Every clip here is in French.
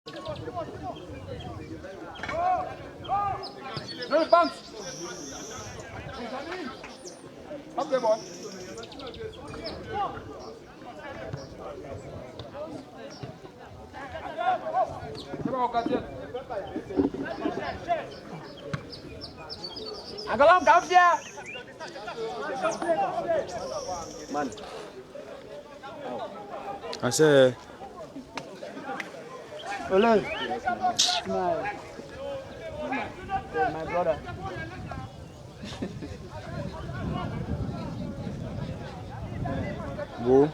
Le bounce. Hop the ball. C'est bon, occasion. Agalam, Gambia. Man. I said, Hello. My brother. go.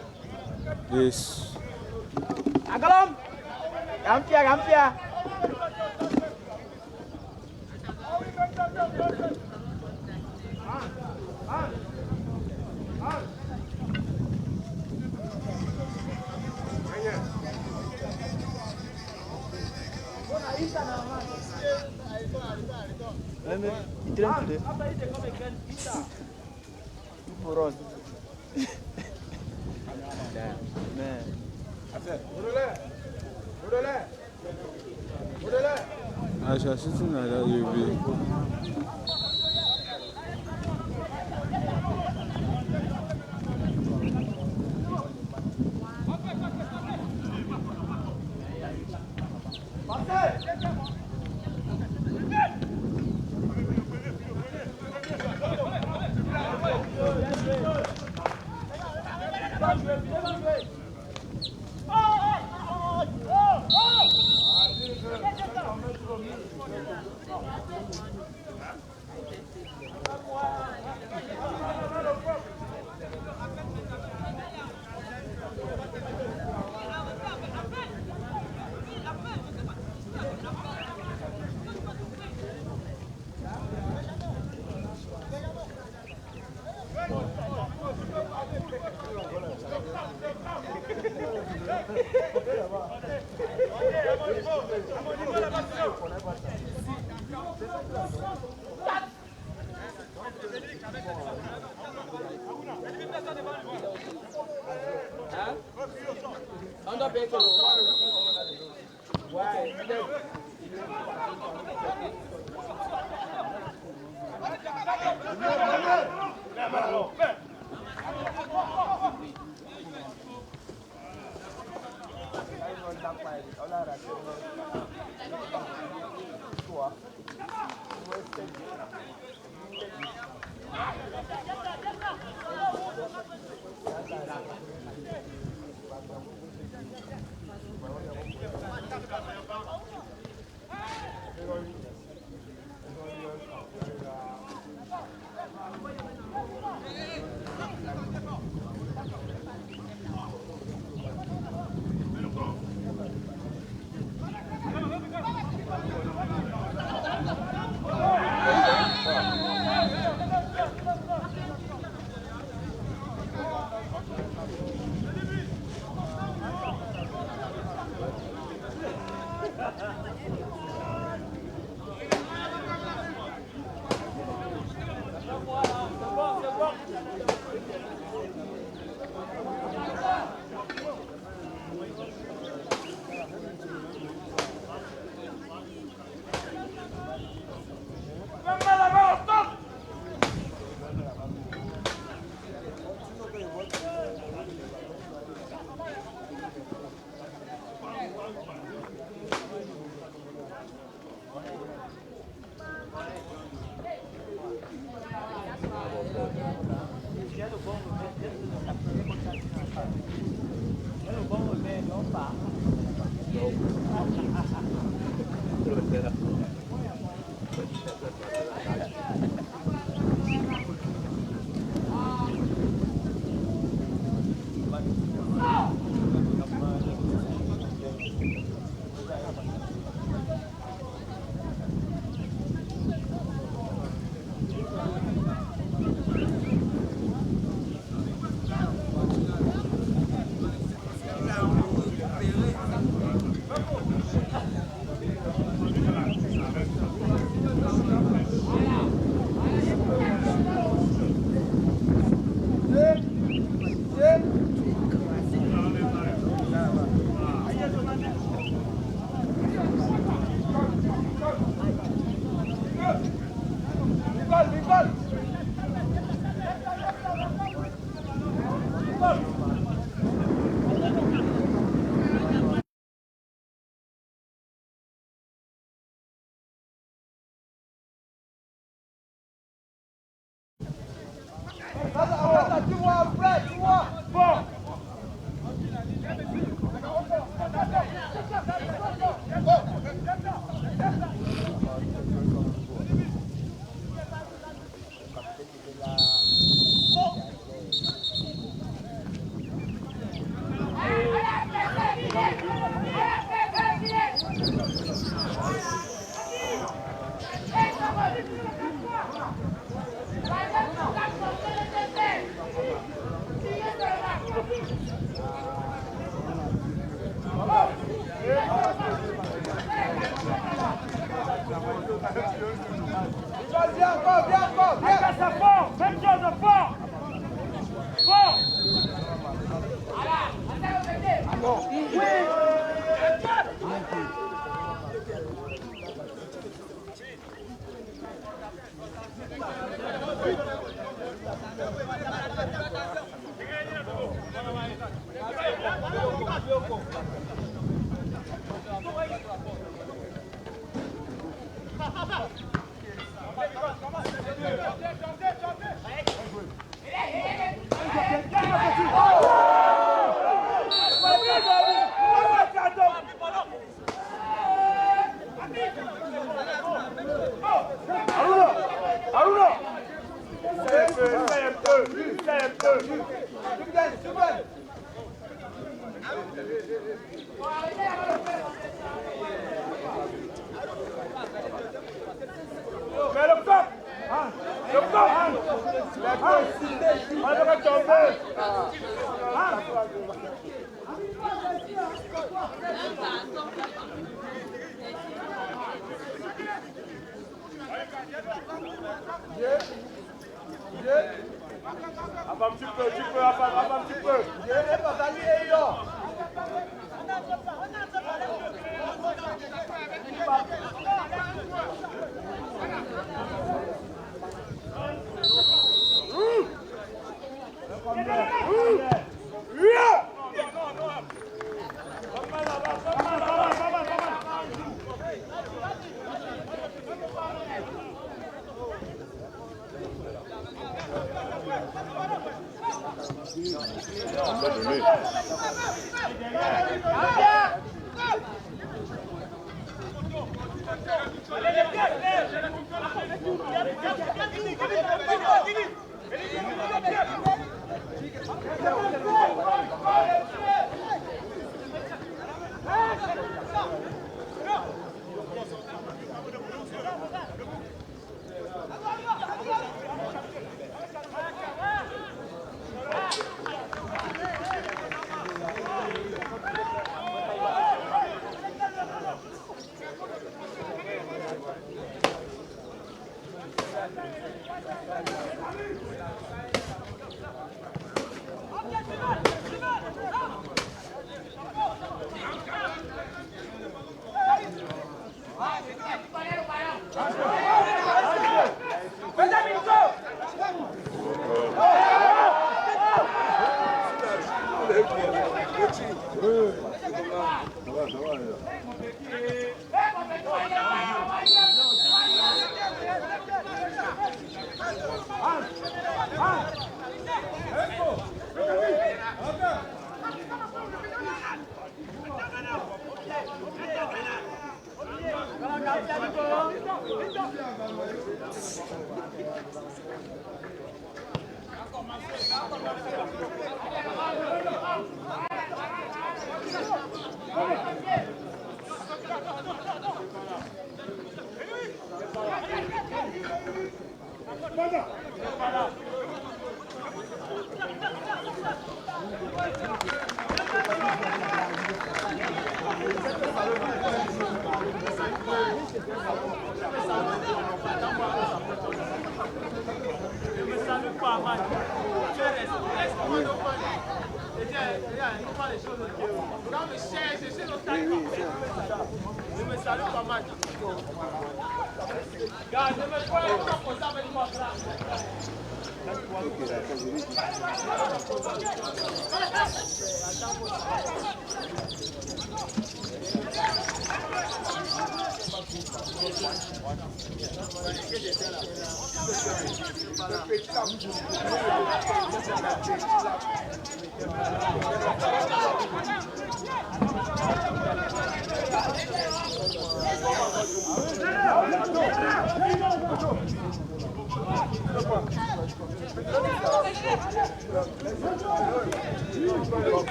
This. Agalam. Gambia, Gambia. He didn't today. For us. Man. As you're sitting like that, you'll be.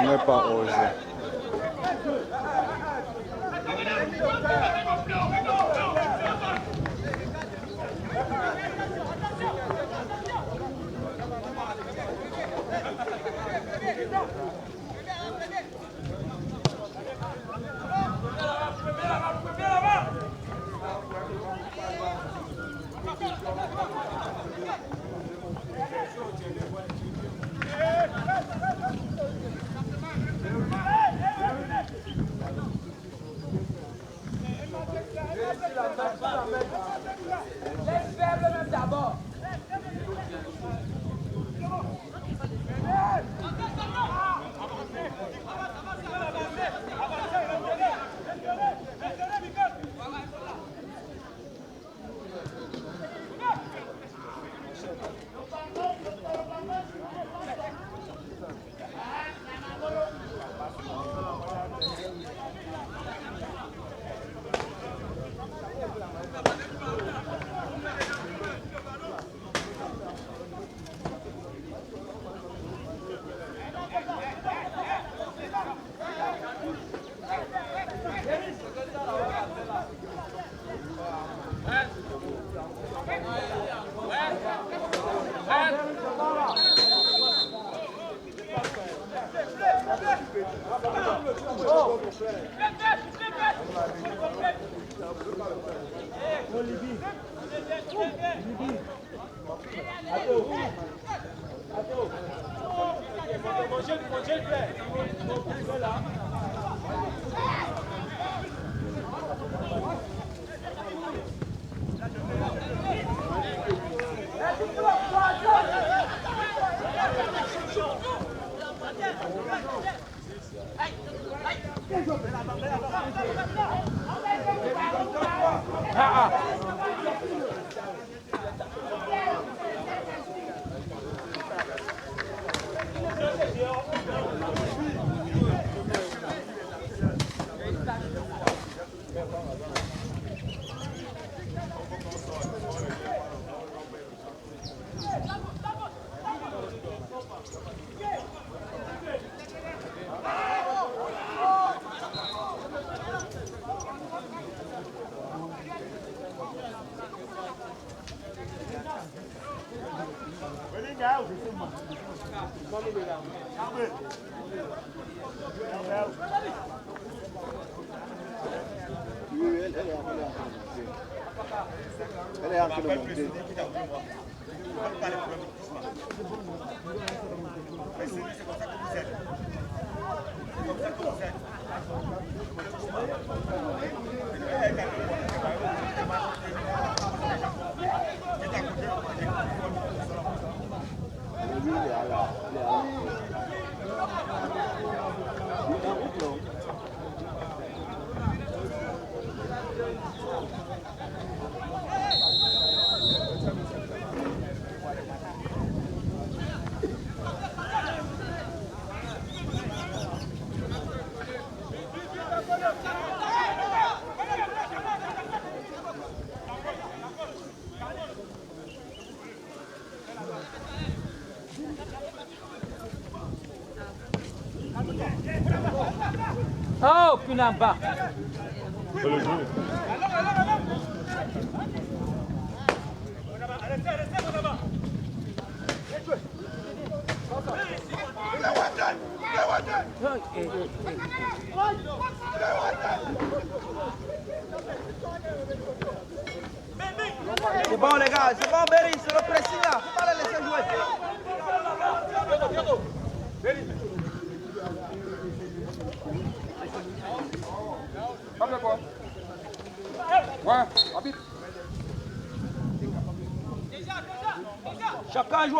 N'est pas osé. Laisse faire le même d'abord. Elle est en train de monter. Oh, Pinamba. C'est bon les gars, c'est bon Berry, c'est le pressing là, faut pas les laisser jouer. Chacun joue.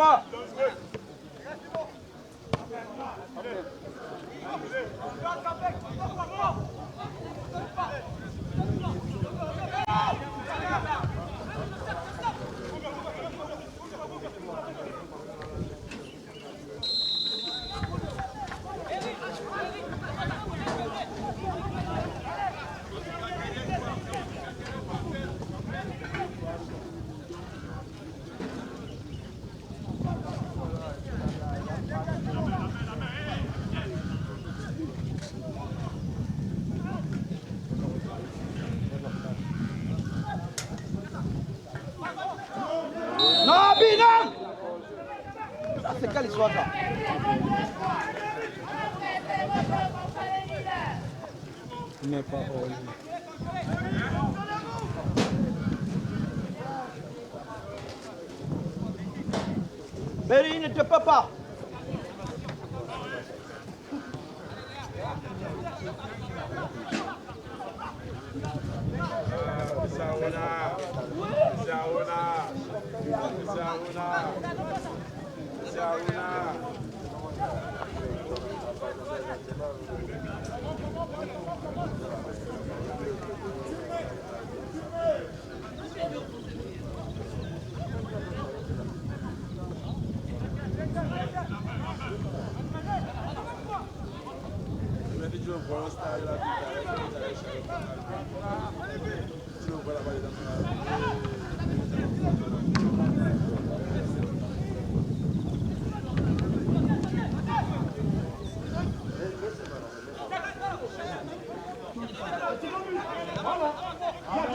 Non, Binam! Ça, c'est quelle histoire ça? Il n'est pas hors. Berry ne te peut pas.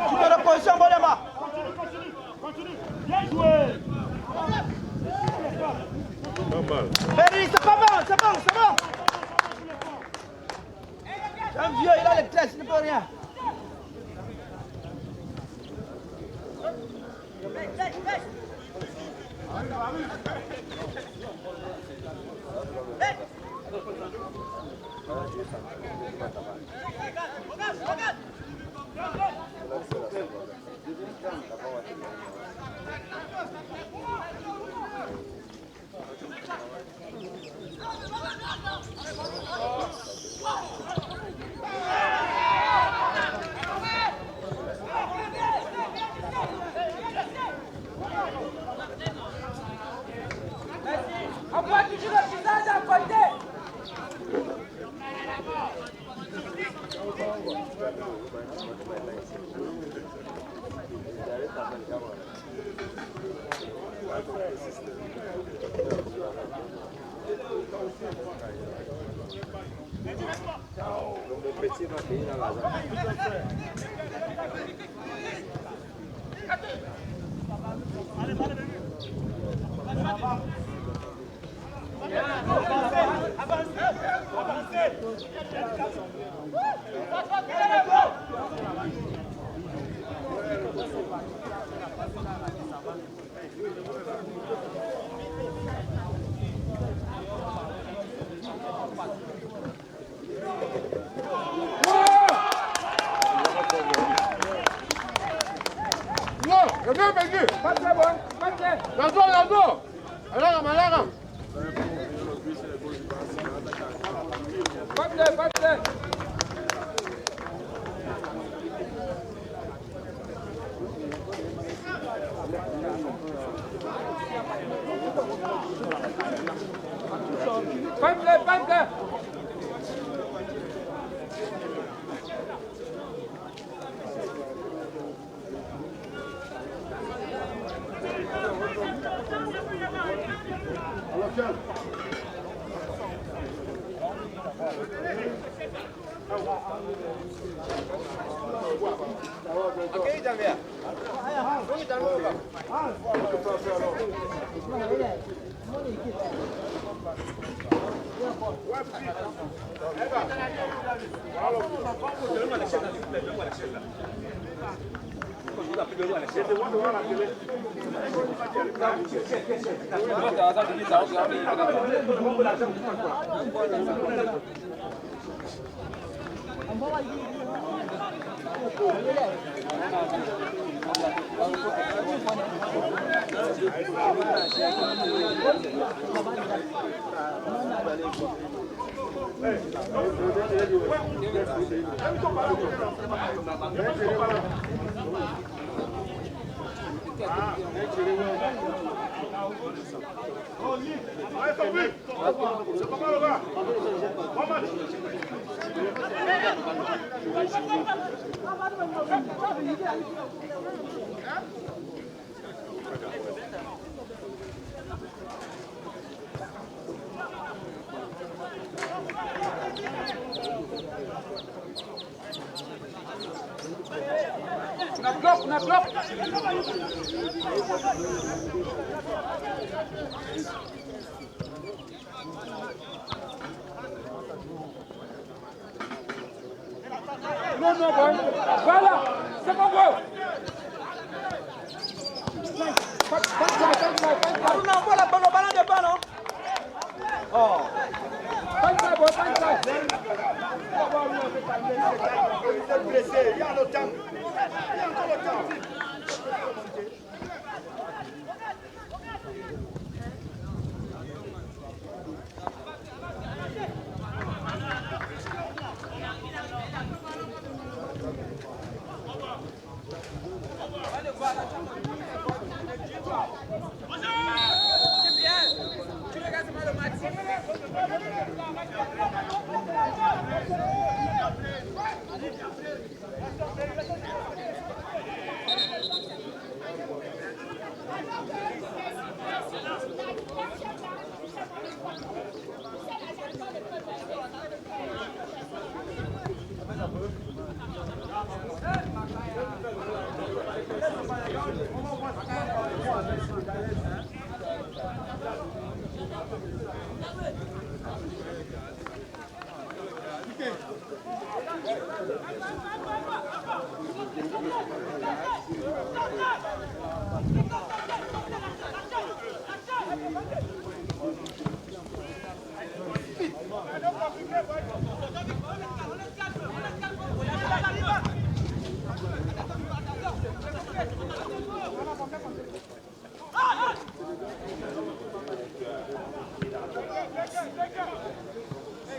Tu te repositionnes, Bonema. Continue. Bien joué. Berry, c'est pas bon, c'est bon, c'est bon. C'est un vieux, il a les tresses, il ne peut rien. Envoie toujours le visage à côté. C'est pas mal, le gars. Bon match. On a bloc. Non, non, bon. Voilà, c'est bon, bon. On envoie la balle au ballon de balle, non? Oh. Il est blessé, il y a le temps. Il y a encore le temps.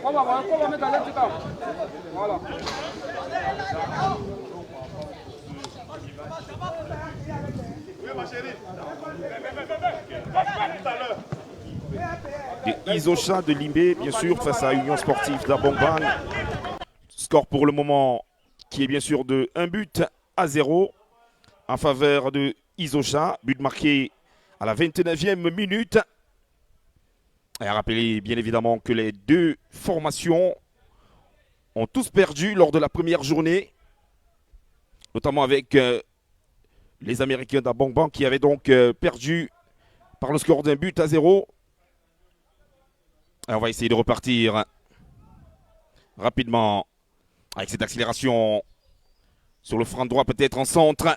On va mettre à l'aide. Voilà. Et Isocha de Limbé, bien sûr, face à Union Sportive d'Abongbang. Score pour le moment qui est bien sûr de 1-0 en faveur de Isocha. But marqué à la 29e minute. Et à rappeler bien évidemment que les deux formations ont tous perdu lors de la première journée. Notamment avec les Américains d'Abongbang qui avaient donc perdu par le score d'1-0. Et on va essayer de repartir rapidement avec cette accélération sur le franc droit, peut-être en centre.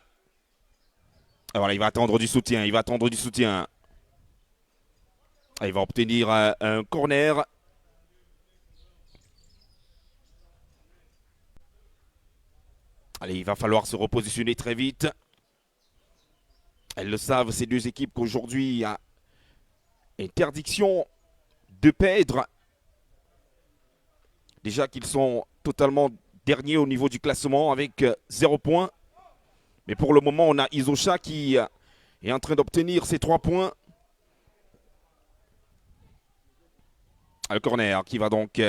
Et voilà, il va attendre du soutien, il va obtenir un corner. Allez, il va falloir se repositionner très vite. Elles le savent, ces deux équipes, qu'aujourd'hui, il y a interdiction de perdre. Déjà qu'ils sont totalement derniers au niveau du classement avec 0 points. Mais pour le moment, on a Isocha qui est en train d'obtenir ses 3 points. Le corner qui va donc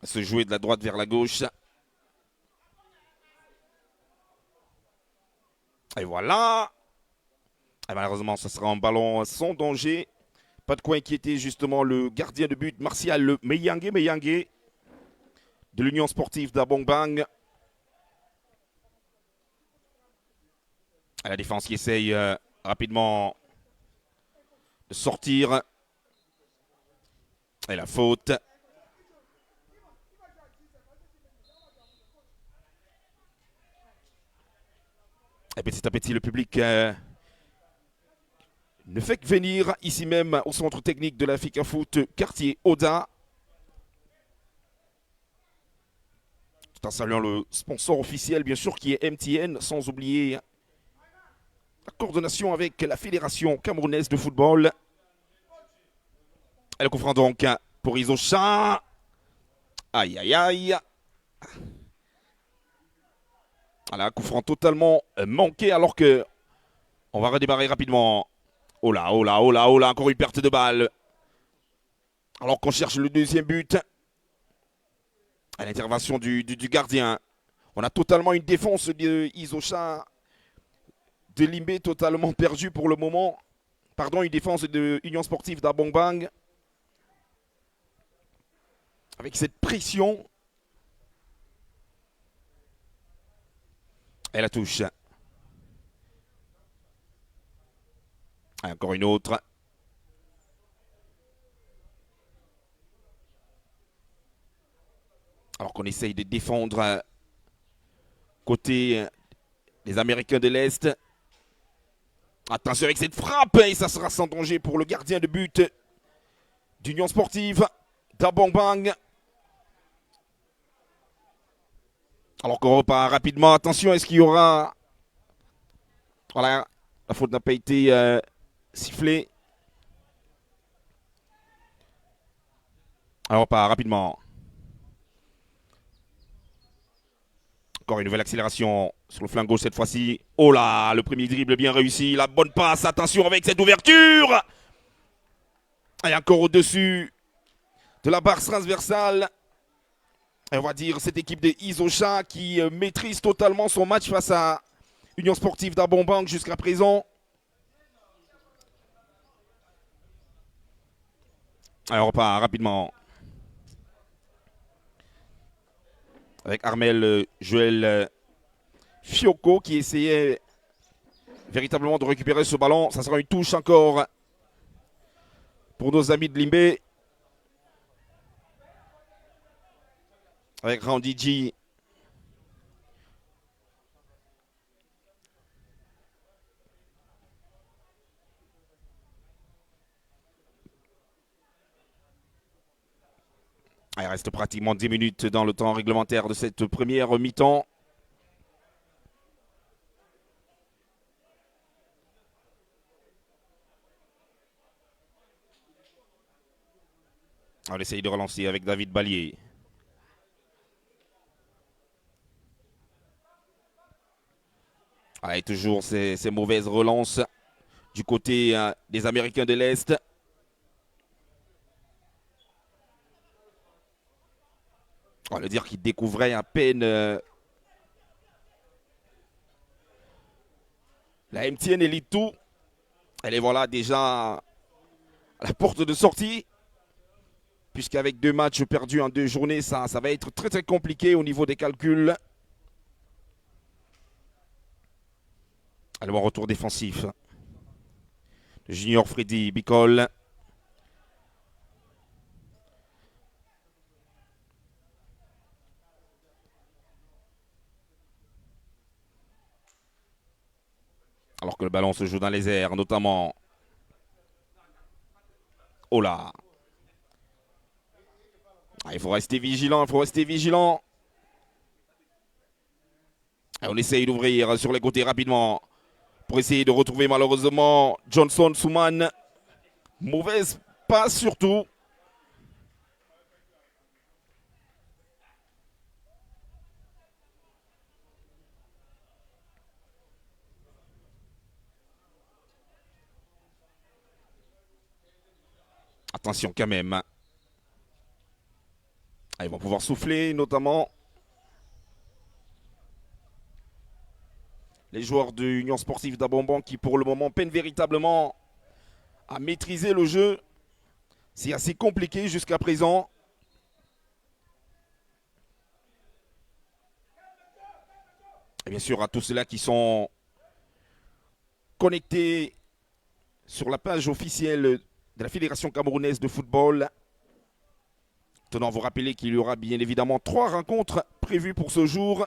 se jouer de la droite vers la gauche. Et voilà. Et malheureusement, ce sera un ballon sans danger. Pas de quoi inquiéter justement le gardien de but Martial Meyangue de l'Union sportive d'Abongbang. La défense qui essaye rapidement de sortir. Et la faute. Et petit à petit, le public ne fait que venir ici même au centre technique de la FICA Foot quartier Oda. Tout en saluant le sponsor officiel, bien sûr, qui est MTN, sans oublier la coordination avec la Fédération camerounaise de football. Elle comprend donc pour Isocha. Aïe, aïe, aïe. Voilà, coup franc totalement manqué alors que on va redémarrer rapidement. Oh là, oh là, oh là, oh là, encore une perte de balle. Alors qu'on cherche le deuxième but. À l'intervention du gardien. On a totalement une défense de Isocha. De Limbé totalement perdue pour le moment. Pardon, une défense de Union Sportive d'Abongbang. Avec cette pression. Et la touche. Et encore une autre. Alors qu'on essaye de défendre côté des Américains de l'Est. Attention avec cette frappe. Et ça sera sans danger pour le gardien de but d'Union Sportive d'Abongbang. Alors qu'on repart rapidement. Attention, est-ce qu'il y aura... Voilà, la faute n'a pas été sifflée. Alors on repart rapidement. Encore une nouvelle accélération sur le flanc gauche cette fois-ci. Oh là, le premier dribble bien réussi. La bonne passe, attention avec cette ouverture. Et encore au-dessus de la barre transversale. Et on va dire cette équipe de Isocha qui maîtrise totalement son match face à Union Sportive d'Abongbang jusqu'à présent. Alors on repart rapidement. Avec Armel Joël Fiocco qui essayait véritablement de récupérer ce ballon. Ça sera une touche encore pour nos amis de Limbé. Avec Randy G. Il reste pratiquement 10 minutes dans le temps réglementaire de cette première mi-temps. On essaye de relancer avec David Ballier. Et toujours ces mauvaises relances du côté des Américains de l'Est. On va le dire qu'ils découvraient à peine la MTN Elite 2. Elle est voilà déjà à la porte de sortie. Puisqu'avec 2 matchs perdus en 2 journées, ça va être très très compliqué au niveau des calculs. Alors, retour défensif. Le junior Freddy Bicol. Alors que le ballon se joue dans les airs, notamment. Oh là. Il faut rester vigilant, il faut rester vigilant. Et on essaye d'ouvrir sur les côtés rapidement. Pour essayer de retrouver malheureusement Johnson Souman. Mauvaise passe surtout. Attention quand même. Ils vont pouvoir souffler notamment. Les joueurs de l'Union Sportive d'Abongbang qui pour le moment peinent véritablement à maîtriser le jeu. C'est assez compliqué jusqu'à présent. Et bien sûr, à tous ceux-là qui sont connectés sur la page officielle de la Fédération camerounaise de football. Tenant à vous rappeler qu'il y aura bien évidemment 3 rencontres prévues pour ce jour.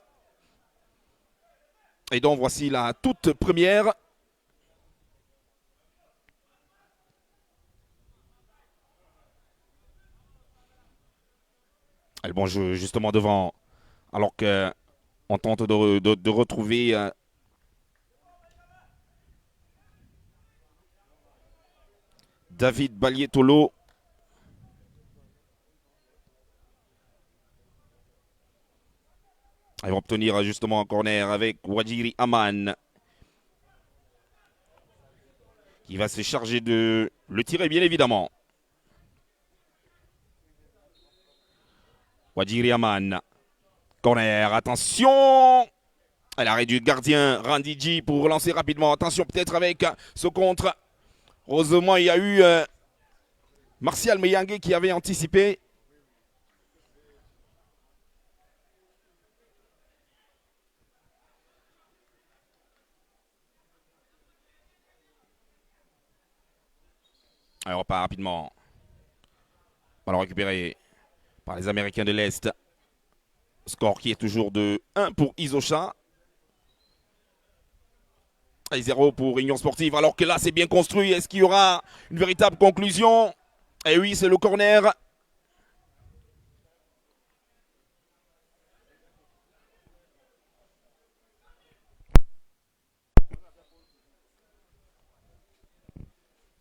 Et donc voici la toute première. Et bon jeu justement devant, alors qu'on tente de retrouver David Balietolo. Ils vont obtenir justement un corner avec Wadjiri Aman, qui va se charger de le tirer bien évidemment. Wadjiri Aman, corner, attention! À l'arrêt du gardien Randiji pour relancer rapidement. Attention peut-être avec ce contre. Heureusement il y a eu Martial Meyangue qui avait anticipé. Alors on repart rapidement. Ballon récupéré par les Américains de l'Est. Score qui est toujours de 1 pour Izosha. Et 0 pour Union Sportive. Alors que là c'est bien construit. Est-ce qu'il y aura une véritable conclusion? Et oui, c'est le corner.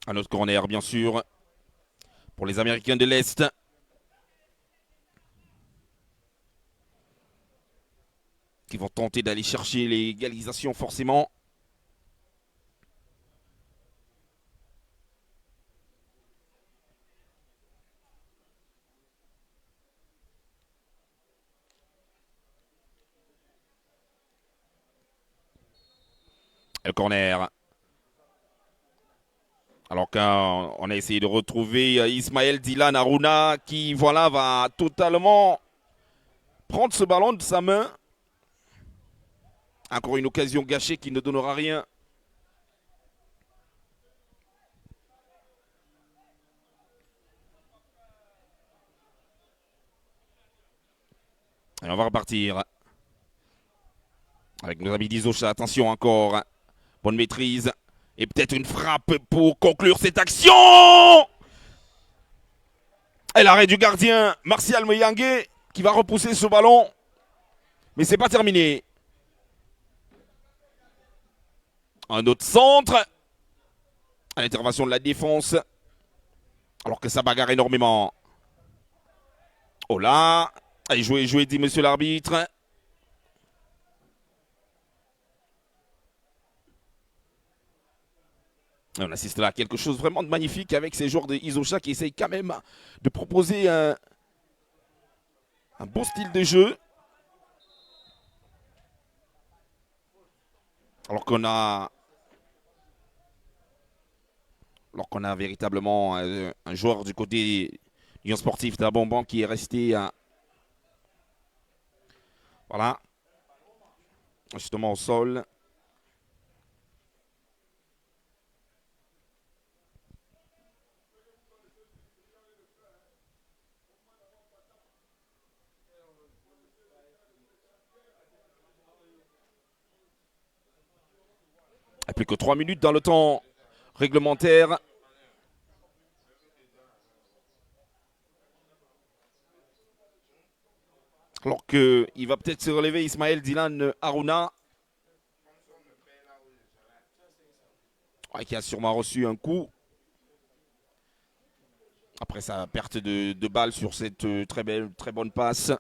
Un autre corner bien sûr pour les Américains de l'Est. Qui vont tenter d'aller chercher l'égalisation forcément. Et le corner. Alors qu'on a essayé de retrouver Ismaël Dylan Aruna qui voilà va totalement prendre ce ballon de sa main. Encore une occasion gâchée qui ne donnera rien. Et on va repartir. Avec nos amis d'Izosha. Attention encore. Bonne maîtrise. Et peut-être une frappe pour conclure cette action. Et l'arrêt du gardien Martial Meyangue qui va repousser ce ballon. Mais c'est pas terminé. Un autre centre. À l'intervention de la défense. Alors que ça bagarre énormément. Oh là. Allez, jouez, dit monsieur l'arbitre. On assiste là à quelque chose vraiment de magnifique avec ces joueurs de Izosha qui essayent quand même de proposer un beau style de jeu. Alors qu'on a véritablement un joueur du côté Union Sportive d'Abomban qui est resté voilà, justement au sol. Et plus que 3 minutes dans le temps réglementaire. Alors qu'il va peut-être se relever Ismaël Dylan Aruna. Ouais, qui a sûrement reçu un coup. Après sa perte de balle sur cette très bonne passe.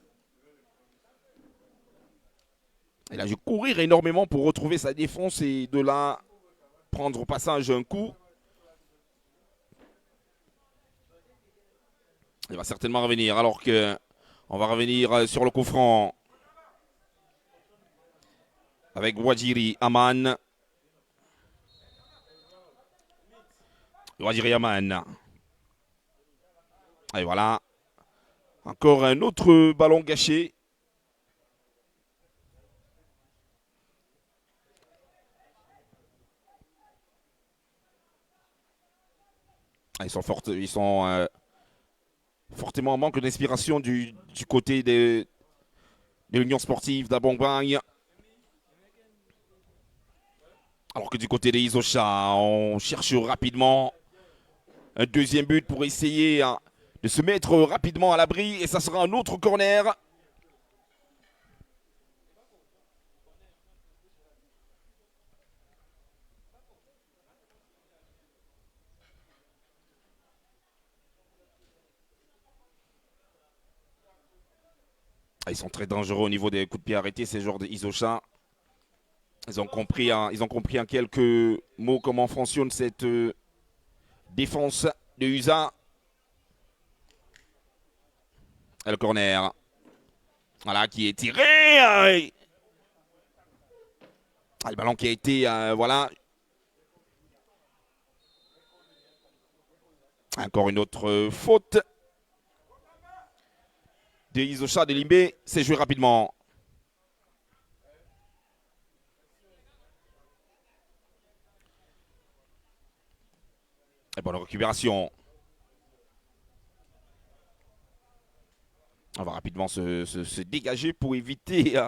Il a dû courir énormément pour retrouver sa défense et de là prendre au passage un coup. Il va certainement revenir alors que on va revenir sur le coup franc avec Wadjiri Aman. Wadjiri Aman. Et voilà. Encore un autre ballon gâché. Ils sont fortement en manque d'inspiration du côté de l'Union sportive d'Abong-Bang. Alors que du côté des Isosha, on cherche rapidement un deuxième but pour essayer de se mettre rapidement à l'abri. Et ça sera un autre corner. Ils sont très dangereux au niveau des coups de pied arrêtés, ces joueurs de Isosha. Ils ont compris en quelques mots comment fonctionne cette défense de USA. Et le corner. Voilà, qui est tiré. Le ballon qui a été, voilà. Encore une autre faute. De Isosha de Limbe. C'est joué rapidement. Et bonne récupération. On va rapidement se dégager pour éviter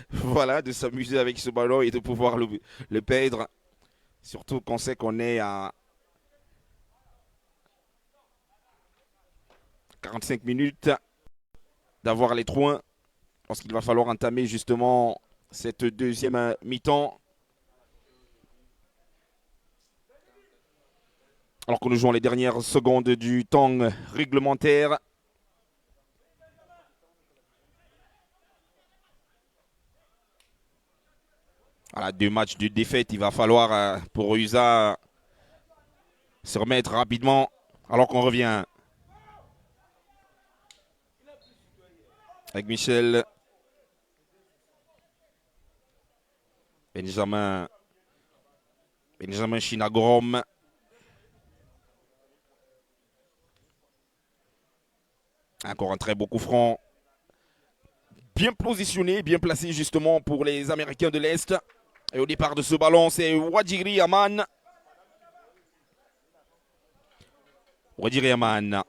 voilà, de s'amuser avec ce ballon et de pouvoir le perdre. Surtout qu'on sait qu'on est à 45 minutes d'avoir les 3 lorsqu'il va falloir entamer justement cette deuxième mi-temps. Alors que nous jouons les dernières secondes du temps réglementaire. Voilà, 2 matchs de défaite. Il va falloir pour USA se remettre rapidement alors qu'on revient. Avec Michel. Benjamin Chinagrom. Encore un très beau coup franc. Bien positionné, bien placé justement pour les Américains de l'Est. Et au départ de ce ballon, c'est Wadjiri Aman. Wadjiri Aman.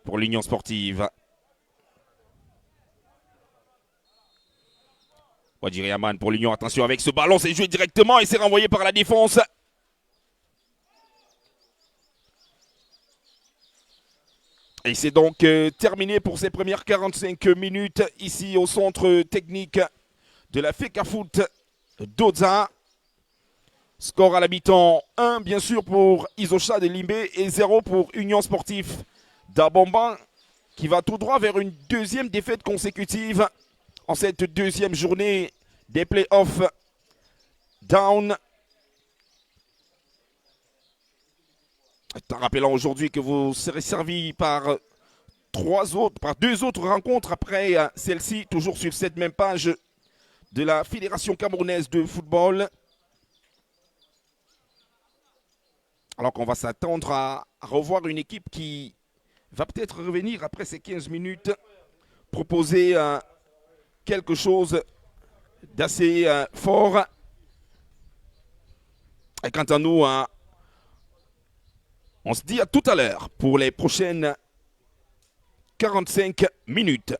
Pour l'Union sportive. Wadjiri Aman pour l'Union. Attention avec ce ballon, c'est joué directement et c'est renvoyé par la défense. Et c'est donc terminé pour ces premières 45 minutes ici au centre technique de la FECAFOOT d'Oza. Score à la mi-temps 1 bien sûr pour Isosha de Limbe et 0 pour Union sportive d'Abong-Bang qui va tout droit vers une deuxième défaite consécutive en cette deuxième journée des playoffs down. En rappelant aujourd'hui que vous serez servi par 2 autres rencontres après celle-ci, toujours sur cette même page de la Fédération camerounaise de football. Alors qu'on va s'attendre à revoir une équipe qui va peut-être revenir après ces 15 minutes, proposer quelque chose d'assez fort. Et quant à nous, on se dit à tout à l'heure pour les prochaines 45 minutes.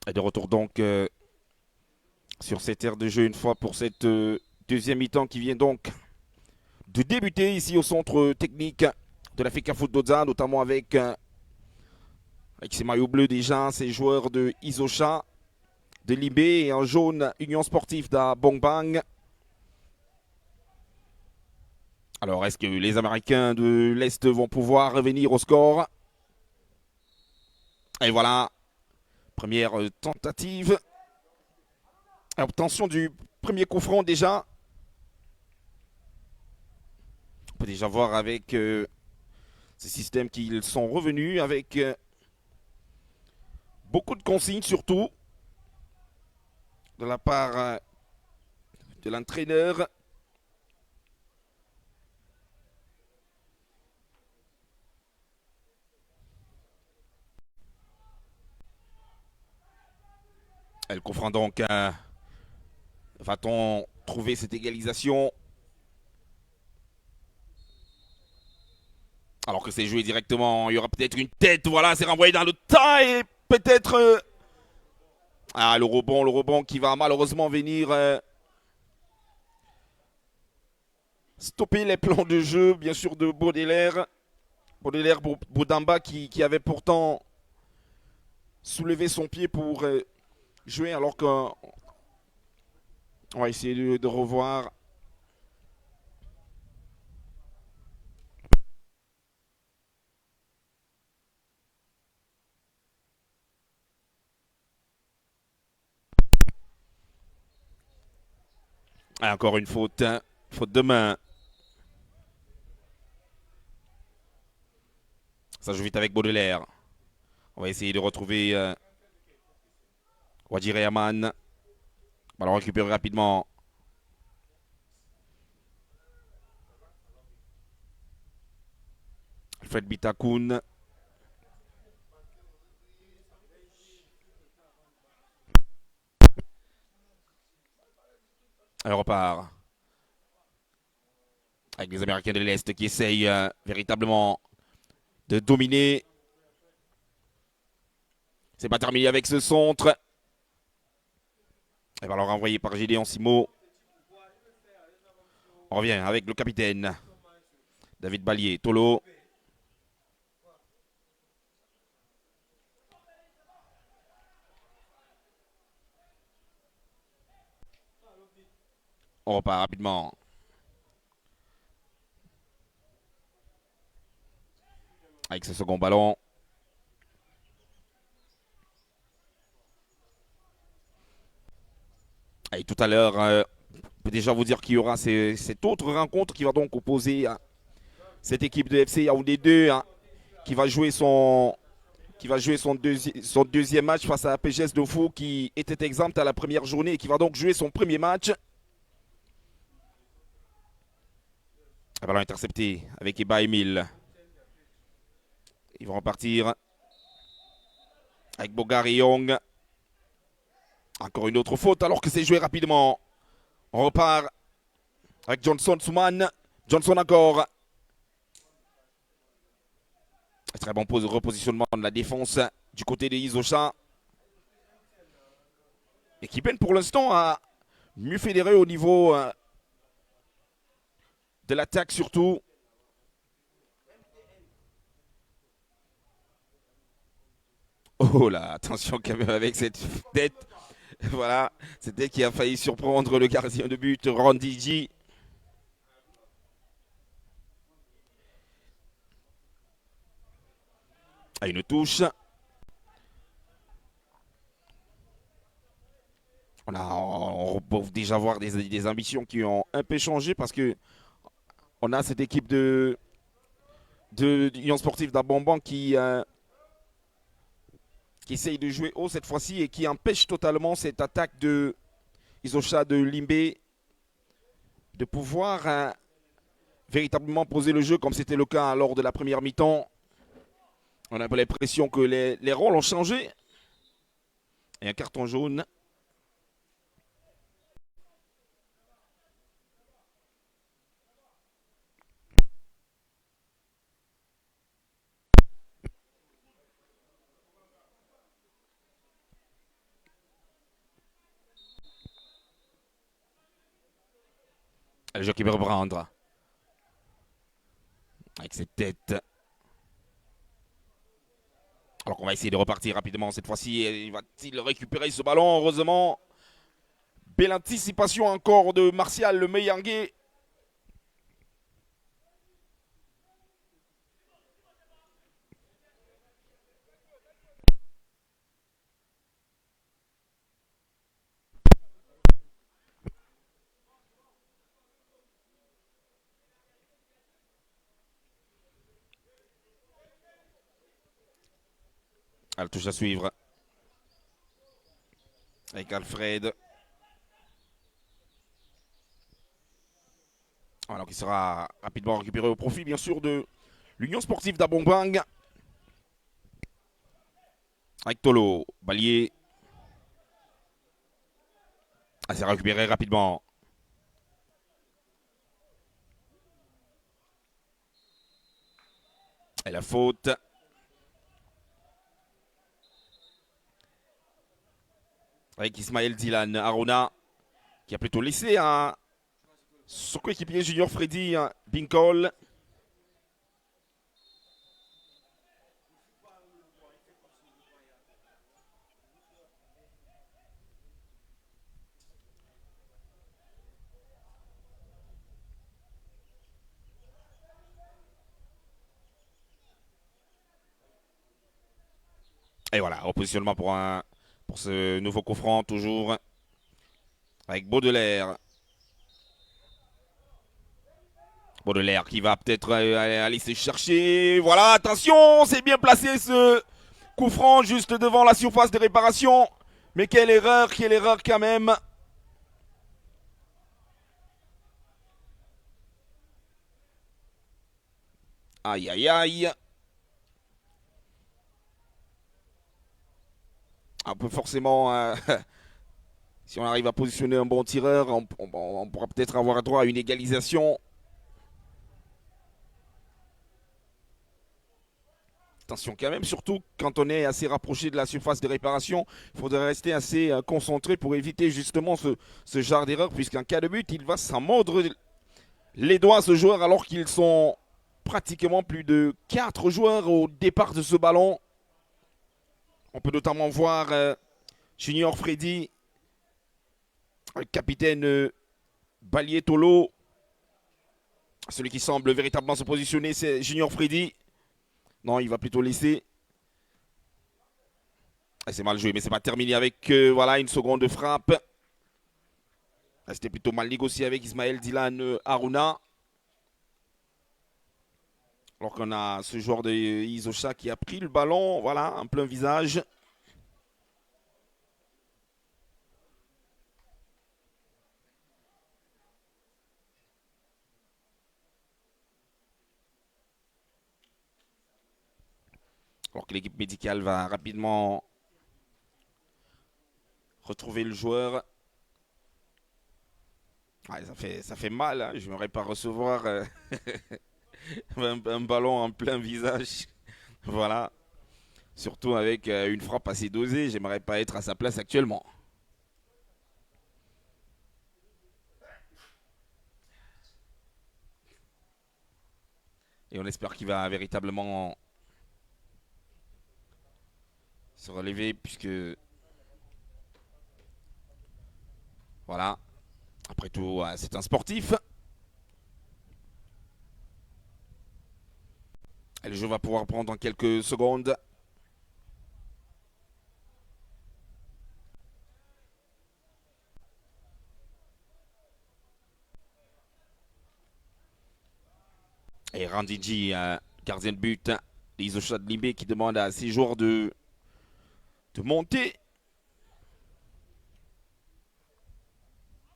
Et de retour donc sur cette aire de jeu une fois pour cette deuxième mi-temps qui vient donc de débuter ici au centre technique de la FECA Foot d'Oza, notamment avec ses maillots bleus déjà, ces joueurs de Isosha, de Libé et en jaune Union Sportive d'Abongbang. Alors est-ce que les Américains de l'Est vont pouvoir revenir au score? Et voilà, première tentative. Obtention du premier coup franc déjà. On peut déjà voir avec ces systèmes qu'ils sont revenus avec beaucoup de consignes surtout de la part de l'entraîneur. Elle confronte donc. Va-t-on trouver cette égalisation? Alors que c'est joué directement, il y aura peut-être une tête. Voilà, c'est renvoyé dans le tas et peut-être. Ah, le rebond qui va malheureusement venir stopper les plans de jeu, bien sûr, de Baudelaire. Baudelaire Boudamba qui avait pourtant soulevé son pied pour jouer alors qu'on va essayer de revoir. Et encore une faute, hein. Faute de main. Ça joue vite avec Baudelaire. On va essayer de retrouver Wadjire Yaman. On va le récupérer rapidement. Alfred Bitakoun. Elle repart. Avec les Américains de l'Est qui essayent véritablement de dominer. C'est pas terminé avec ce centre. Elle va leur envoyer par Gédéon Simo. On revient avec le capitaine David Ballier, Tolo. On repart rapidement. Avec ce second ballon. Et tout à l'heure, on peut déjà vous dire qu'il y aura cette autre rencontre qui va donc opposer cette équipe de FC Yaoundé 2 qui va jouer son deuxième match face à PGS Dofo qui était exempt à la première journée et qui va donc jouer son premier match. Un ballon intercepté avec Eba Emile. Ils vont repartir avec Bogari Young. Encore une autre faute alors que c'est joué rapidement. On repart avec Johnson Souman. Johnson encore. Très bon repositionnement de la défense du côté de Isosha. Et qui peine pour l'instant à mieux fédérer au niveau de l'attaque surtout. Oh là, attention quand même avec cette tête. Voilà, cette tête qui a failli surprendre le gardien de but, Randy G. À une touche. On peut déjà voir des ambitions qui ont un peu changé parce que on a cette équipe de l'Union Sportive d'Abomban qui essaye de jouer haut cette fois-ci et qui empêche totalement cette attaque de Isosha de Limbé de pouvoir véritablement poser le jeu comme c'était le cas lors de la première mi-temps. On a un peu l'impression que les rôles ont changé. Et un carton jaune. Le jeu qui veut reprendre. Avec cette tête. Alors qu'on va essayer de repartir rapidement cette fois-ci. Va-t-il récupérer ce ballon? Heureusement. Belle anticipation encore de Martial le Meyangué. Elle touche à suivre. Avec Alfred. Alors qui sera rapidement récupéré au profit bien sûr de l'Union Sportive d'Abongbang. Avec Tolo, Balier. Elle s'est récupérée rapidement. Et la faute. Avec Ismaël Dylan Aruna qui a plutôt laissé son coéquipier junior Freddy Binkol. Et voilà, repositionnement pour ce nouveau coup franc, toujours avec Baudelaire. Baudelaire qui va peut-être aller se chercher. Voilà, attention, c'est bien placé ce coup franc juste devant la surface de réparation. Mais quelle erreur quand même. Aïe, aïe, aïe. Un peu forcément, si on arrive à positionner un bon tireur, on pourra peut-être avoir droit à une égalisation. Attention quand même, surtout quand on est assez rapproché de la surface de réparation, il faudrait rester assez concentré pour éviter justement ce genre d'erreur, puisqu'en cas de but, il va s'en mordre les doigts ce joueur, alors qu'ils sont pratiquement plus de 4 joueurs au départ de ce ballon. On peut notamment voir Junior Freddy, le capitaine Balier Tolo. Celui qui semble véritablement se positionner, c'est Junior Freddy. Non, il va plutôt laisser. C'est mal joué, mais c'est pas terminé avec voilà, une seconde de frappe. C'était plutôt mal négocié avec Ismaël Dylan Aruna. Alors qu'on a ce joueur de Isosha qui a pris le ballon, voilà, en plein visage. Alors que l'équipe médicale va rapidement retrouver le joueur. Ouais, ça fait mal, hein. Je n'aimerais pas recevoir un ballon en plein visage. Voilà. Surtout avec une frappe assez dosée. J'aimerais pas être à sa place actuellement. Et on espère qu'il va véritablement se relever, puisque voilà, après tout, c'est un sportif. Et le jeu va pouvoir prendre dans quelques secondes. Et Randiji, gardien de but, Isosha de Limbé, qui demande à ses joueurs de monter.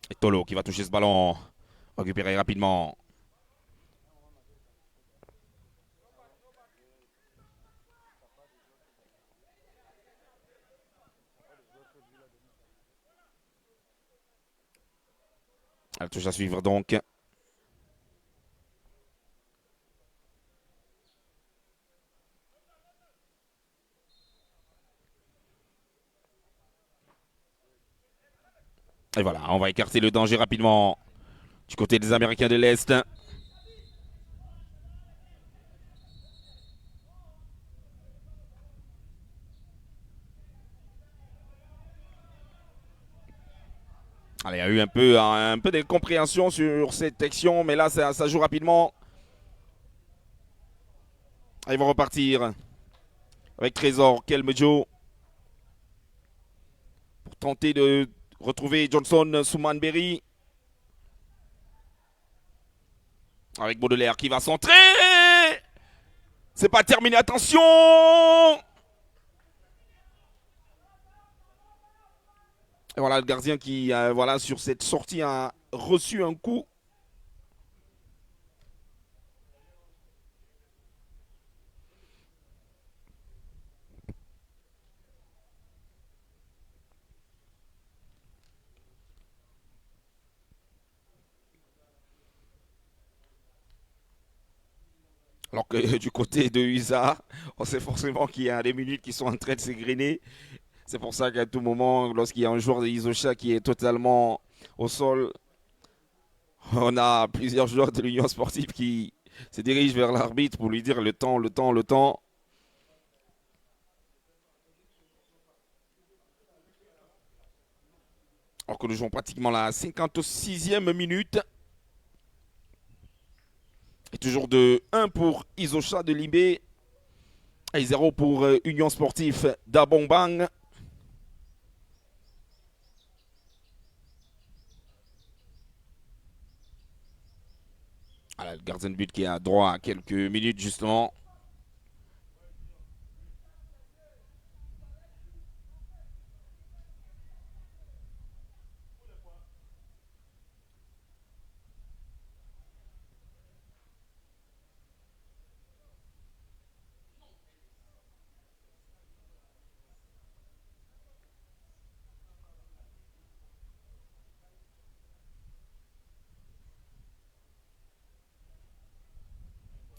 Et Tolo qui va toucher ce ballon, récupérer rapidement. Elle touche à suivre donc. Et voilà, on va écarter le danger rapidement du côté des Américains de l'Est. Allez, il y a eu un peu d'incompréhension sur cette action, mais là, ça joue rapidement. Ils vont repartir avec Trésor, Kelmejo, pour tenter de retrouver Johnson Soumanberry. Avec Baudelaire qui va centrer. C'est pas terminé, attention! Et voilà, le gardien qui, voilà, sur cette sortie, a reçu un coup. Alors que du côté de USA, on sait forcément qu'il y a des minutes qui sont en train de s'égrener. C'est pour ça qu'à tout moment, lorsqu'il y a un joueur de Isosha qui est totalement au sol, on a plusieurs joueurs de l'Union sportive qui se dirigent vers l'arbitre pour lui dire le temps, le temps, le temps. Alors que nous jouons pratiquement la 56e minute. Et toujours de 1 pour Isosha de Limbé et 0 pour Union Sportive d'Abongbang. Voilà, le gardien de but qui a droit à quelques minutes justement.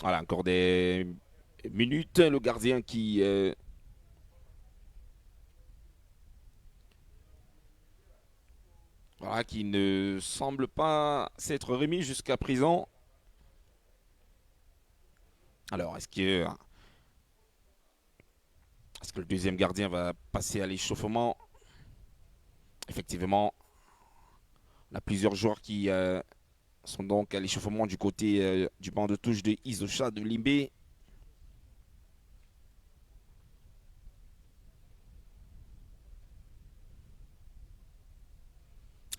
Voilà, encore des minutes. Le gardien qui voilà, qui ne semble pas s'être remis jusqu'à présent. Alors, est-ce que le deuxième gardien va passer à l'échauffement? Effectivement, on a plusieurs joueurs qui sont donc à l'échauffement du côté du banc de touche de Isosha de Limbé.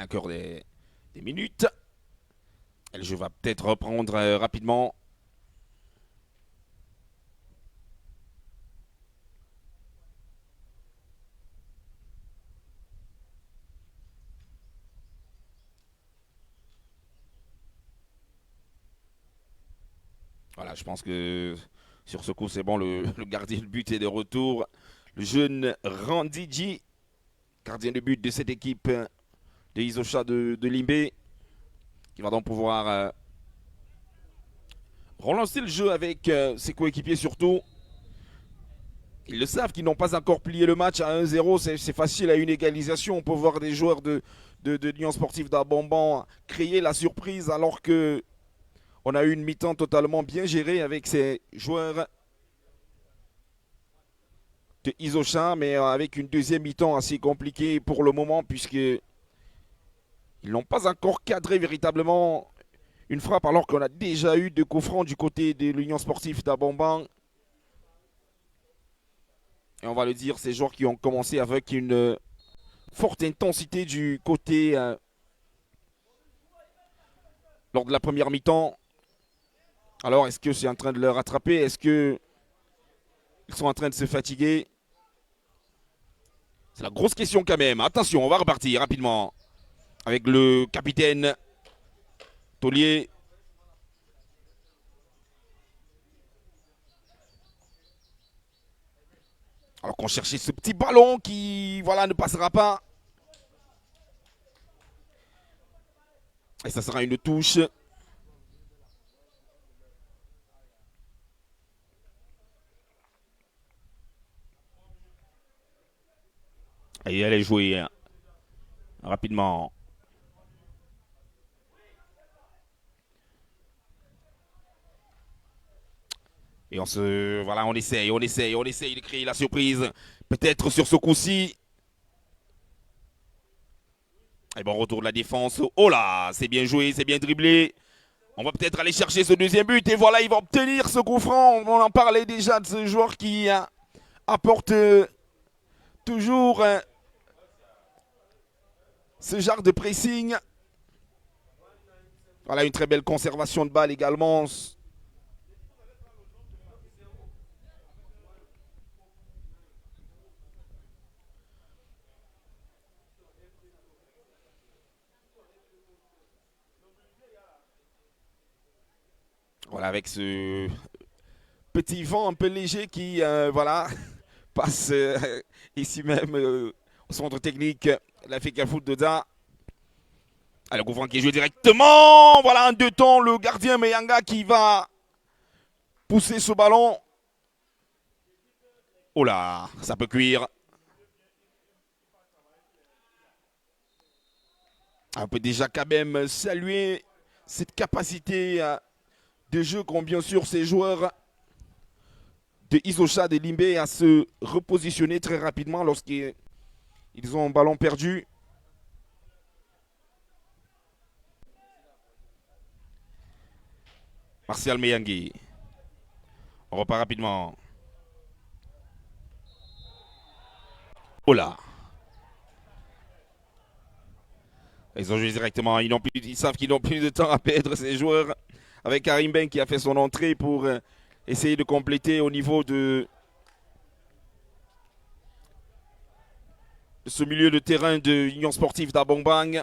Encore des minutes. Et le jeu va peut-être reprendre rapidement. Voilà, je pense que sur ce coup, c'est bon. Le gardien de but est de retour. Le jeune Randy G, gardien de but de cette équipe de Isosha de Limbé, qui va donc pouvoir relancer le jeu avec ses coéquipiers surtout. Ils le savent qu'ils n'ont pas encore plié le match à 1-0. C'est facile à une égalisation. On peut voir des joueurs de l'Union sportive d'Abomban créer la surprise alors que on a eu une mi-temps totalement bien gérée avec ces joueurs de Isosha, mais avec une deuxième mi-temps assez compliquée pour le moment puisque ils n'ont pas encore cadré véritablement une frappe alors qu'on a déjà eu de coups francs du côté de l'Union sportive d'Abomban. Et on va le dire, ces joueurs qui ont commencé avec une forte intensité du côté lors de la première mi-temps. Alors, est-ce que c'est en train de leur rattraper? Est-ce qu'ils sont en train de se fatiguer? C'est la grosse question quand même. Attention, on va repartir rapidement avec le capitaine Taulier. Alors qu'on cherchait ce petit ballon qui, voilà, ne passera pas. Et ça sera une touche. Et elle est jouée rapidement. Et voilà, on essaye de créer la surprise. Peut-être sur ce coup-ci. Et bon, retour de la défense. Oh là, c'est bien joué, c'est bien dribblé. On va peut-être aller chercher ce deuxième but. Et voilà, il va obtenir ce coup franc. On en parlait déjà de ce joueur qui apporte toujours ce genre de pressing. Voilà, une très belle conservation de balle également. Voilà, avec ce petit vent un peu léger qui voilà, passe ici même au centre technique. La Feka Foot de Da. Le coup franc qui est joué directement. Voilà, en deux temps, le gardien Meyanga qui va pousser ce ballon. Oh là, ça peut cuire. On peut déjà quand même saluer cette capacité de jeu qu'ont bien sûr ces joueurs de Isosha, de Limbe à se repositionner très rapidement lorsqu'ils ont un ballon perdu. Martial Meyangui. On repart rapidement. Oh là. Ils ont joué directement. Ils savent qu'ils n'ont plus de temps à perdre, ces joueurs. Avec Karim Ben qui a fait son entrée pour essayer de compléter au niveau de ce milieu de terrain de l'Union Sportive d'Abongbang.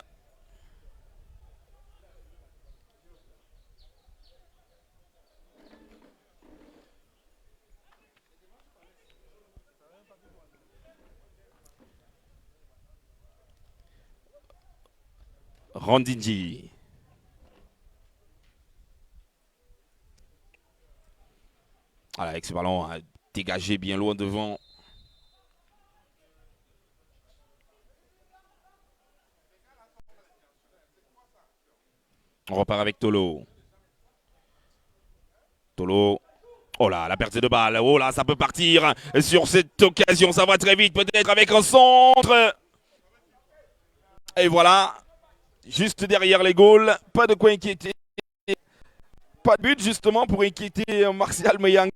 Rondinji. Voilà, avec ce ballon dégagé bien loin devant. On repart avec Tolo. Tolo. Oh là, la perte de balle. Oh là, ça peut partir sur cette occasion. Ça va très vite, peut-être avec un centre. Et voilà. Juste derrière les goals. Pas de quoi inquiéter. Pas de but, justement, pour inquiéter Martial Meyang,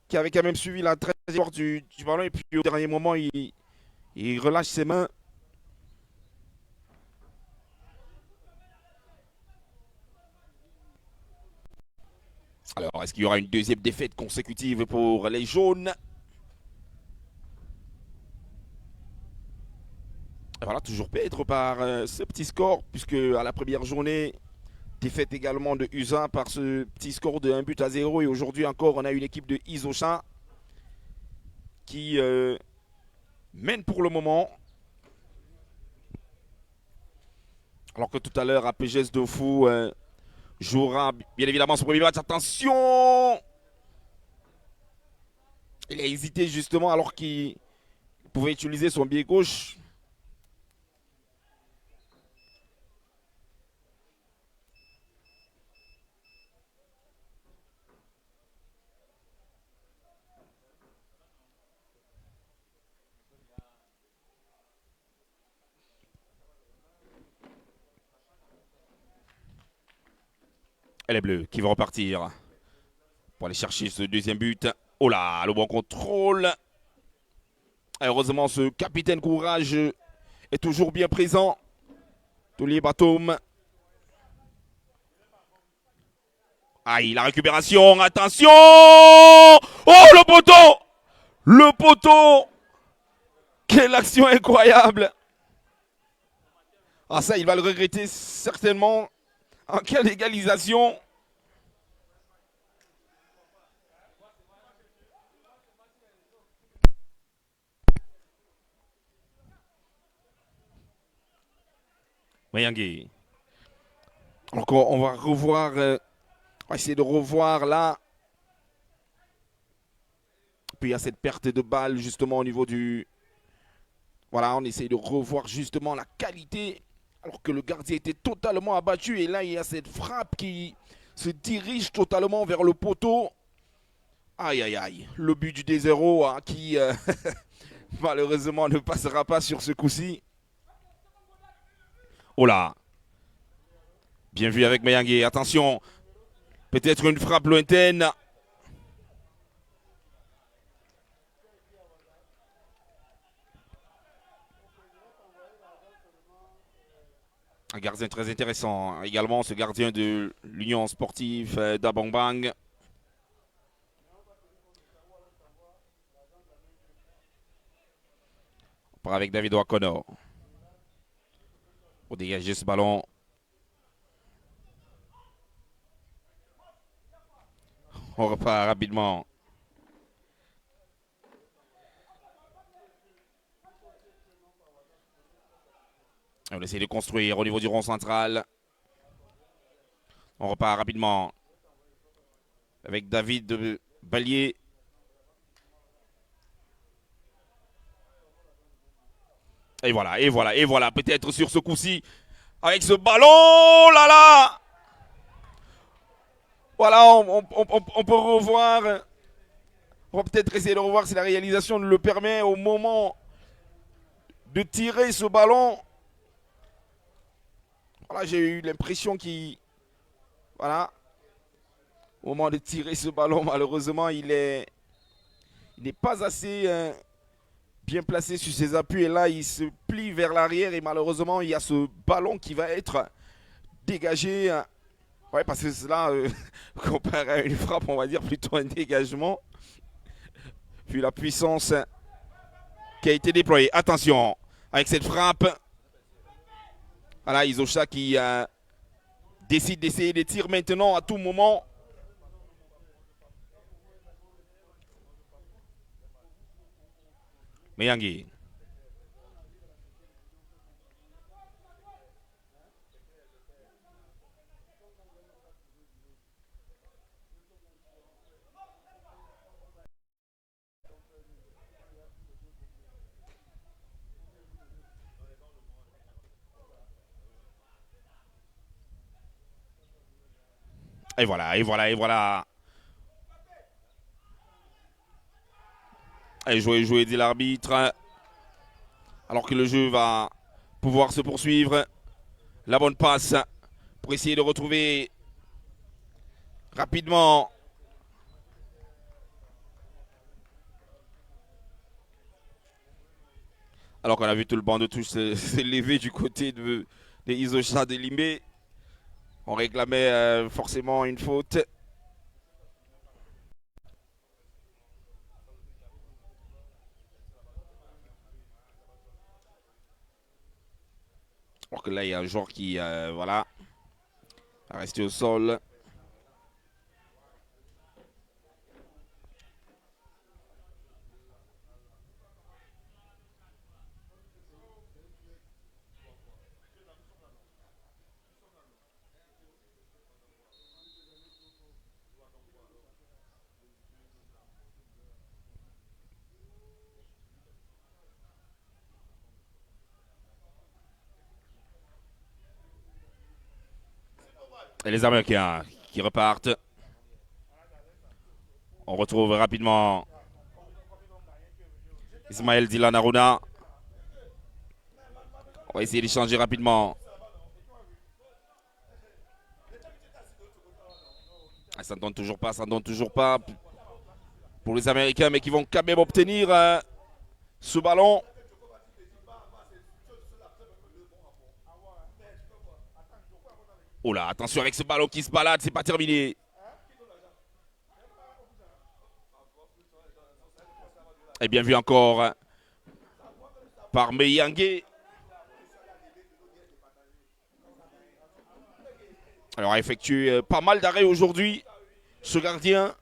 qui avait quand même suivi la trajectoire du ballon. Et puis, au dernier moment, il relâche ses mains. Alors, est-ce qu'il y aura une deuxième défaite consécutive pour les jaunes? Et voilà, toujours perdre par ce petit score, puisque à la première journée, défaite également de USA par ce petit score de 1-0. Et aujourd'hui encore, on a une équipe de Isosha qui mène pour le moment. Alors que tout à l'heure, APGS Dofu jouera bien évidemment son premier match. Attention! Il a hésité justement alors qu'il pouvait utiliser son pied gauche. Et les Bleus qui vont repartir pour aller chercher ce deuxième but. Oh là, le bon contrôle. Et heureusement, ce capitaine Courage est toujours bien présent. Tolier Batum. Aïe, la récupération. Attention! Oh, le poteau! Le poteau! Quelle action incroyable! Ah, ça, il va le regretter certainement. En cas d'égalisation. Mayangui. Donc on va revoir, on va essayer de revoir là. Puis il y a cette perte de balle justement au niveau du... Voilà, on essaye de revoir justement la qualité. Alors que le gardien était totalement abattu. Et là, il y a cette frappe qui se dirige totalement vers le poteau. Aïe, aïe, aïe. Le but du D0 hein, qui malheureusement ne passera pas sur ce coup-ci. Oh là. Bien vu avec Mayangé. Attention. Peut-être une frappe lointaine. Un gardien très intéressant. Également ce gardien de l'Union sportive d'Abongbang. On part avec David Wakono. Pour dégager ce ballon. On repart rapidement. On essaie de construire au niveau du rond central. On repart rapidement avec David Ballier. Et voilà, et voilà, et voilà. Peut-être sur ce coup-ci, avec ce ballon, là là. Voilà, on peut revoir. On va peut-être essayer de revoir si la réalisation le permet au moment de tirer ce ballon. Voilà, j'ai eu l'impression qu'il... Voilà. Au moment de tirer ce ballon, malheureusement, il n'est pas assez bien placé sur ses appuis. Et là, il se plie vers l'arrière. Et malheureusement, il y a ce ballon qui va être dégagé. Ouais, parce que cela, comparé à une frappe, on va dire plutôt un dégagement. Vu la puissance qui a été déployée. Attention, avec cette frappe. Voilà, Isosha qui décide d'essayer de tirer maintenant à tout moment. Mayangé. Et voilà, et voilà, et voilà. Et jouer, dit l'arbitre. Alors que le jeu va pouvoir se poursuivre. La bonne passe pour essayer de retrouver rapidement. Alors qu'on a vu tout le banc de touche s'élever du côté de Isosha de Limbe. On réclamait forcément une faute. Alors que là, il y a un joueur qui, voilà, a resté au sol. Et les Américains qui repartent. On retrouve rapidement Ismaël Dylan Aruna. On va essayer d'échanger rapidement. Ça ne donne toujours pas, ça ne donne toujours pas pour les Américains, mais qui vont quand même obtenir ce ballon. Oh là, attention avec ce ballon qui se balade, c'est pas terminé. Et bien vu encore par Mayangé. Alors a effectué pas mal d'arrêts aujourd'hui, ce gardien.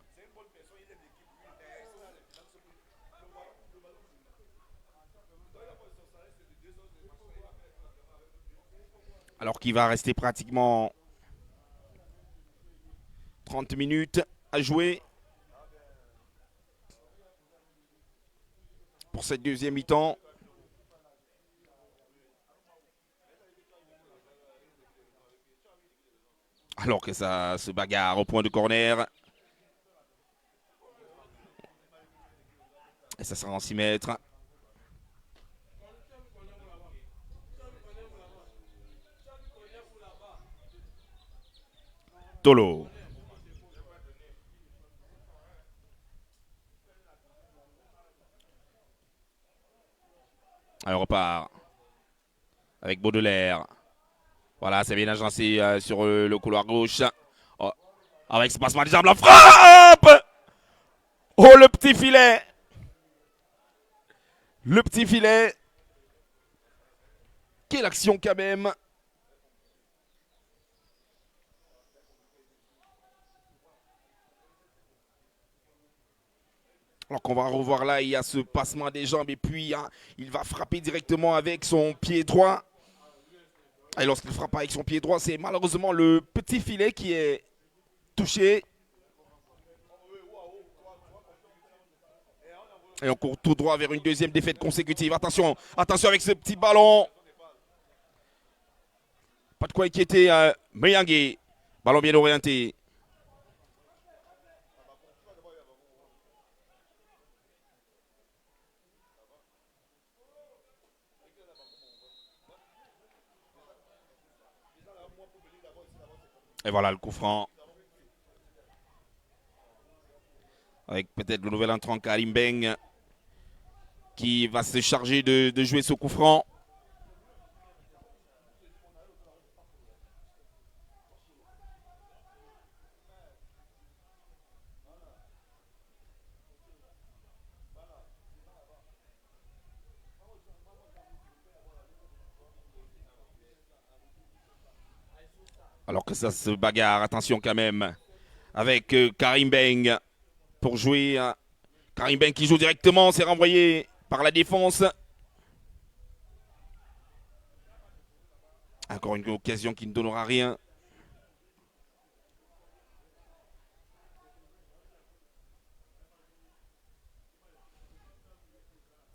Alors qu'il va rester pratiquement 30 minutes à jouer pour cette deuxième mi-temps. Alors que ça se bagarre au point de corner. ça sera en 6 mètres. Tolo. Alors on repart avec Baudelaire. Voilà, c'est bien agencé sur le couloir gauche. Oh, avec ce passement de jambe, la frappe! Oh, le petit filet! Le petit filet. Quelle action quand même! Alors qu'on va revoir là, il y a ce passement des jambes et puis hein, il va frapper directement avec son pied droit. Et lorsqu'il frappe avec son pied droit, c'est malheureusement le petit filet qui est touché. Et on court tout droit vers une deuxième défaite consécutive. Attention, attention avec ce petit ballon. Pas de quoi inquiéter Meyangé. Ballon bien orienté. Et voilà le coup franc. Avec peut-être le nouvel entrant Karim Beng qui va se charger de jouer ce coup franc. Alors que ça se bagarre, attention quand même, avec Karim Beng pour jouer. Karim Beng qui joue directement, c'est renvoyé par la défense. Encore une occasion qui ne donnera rien.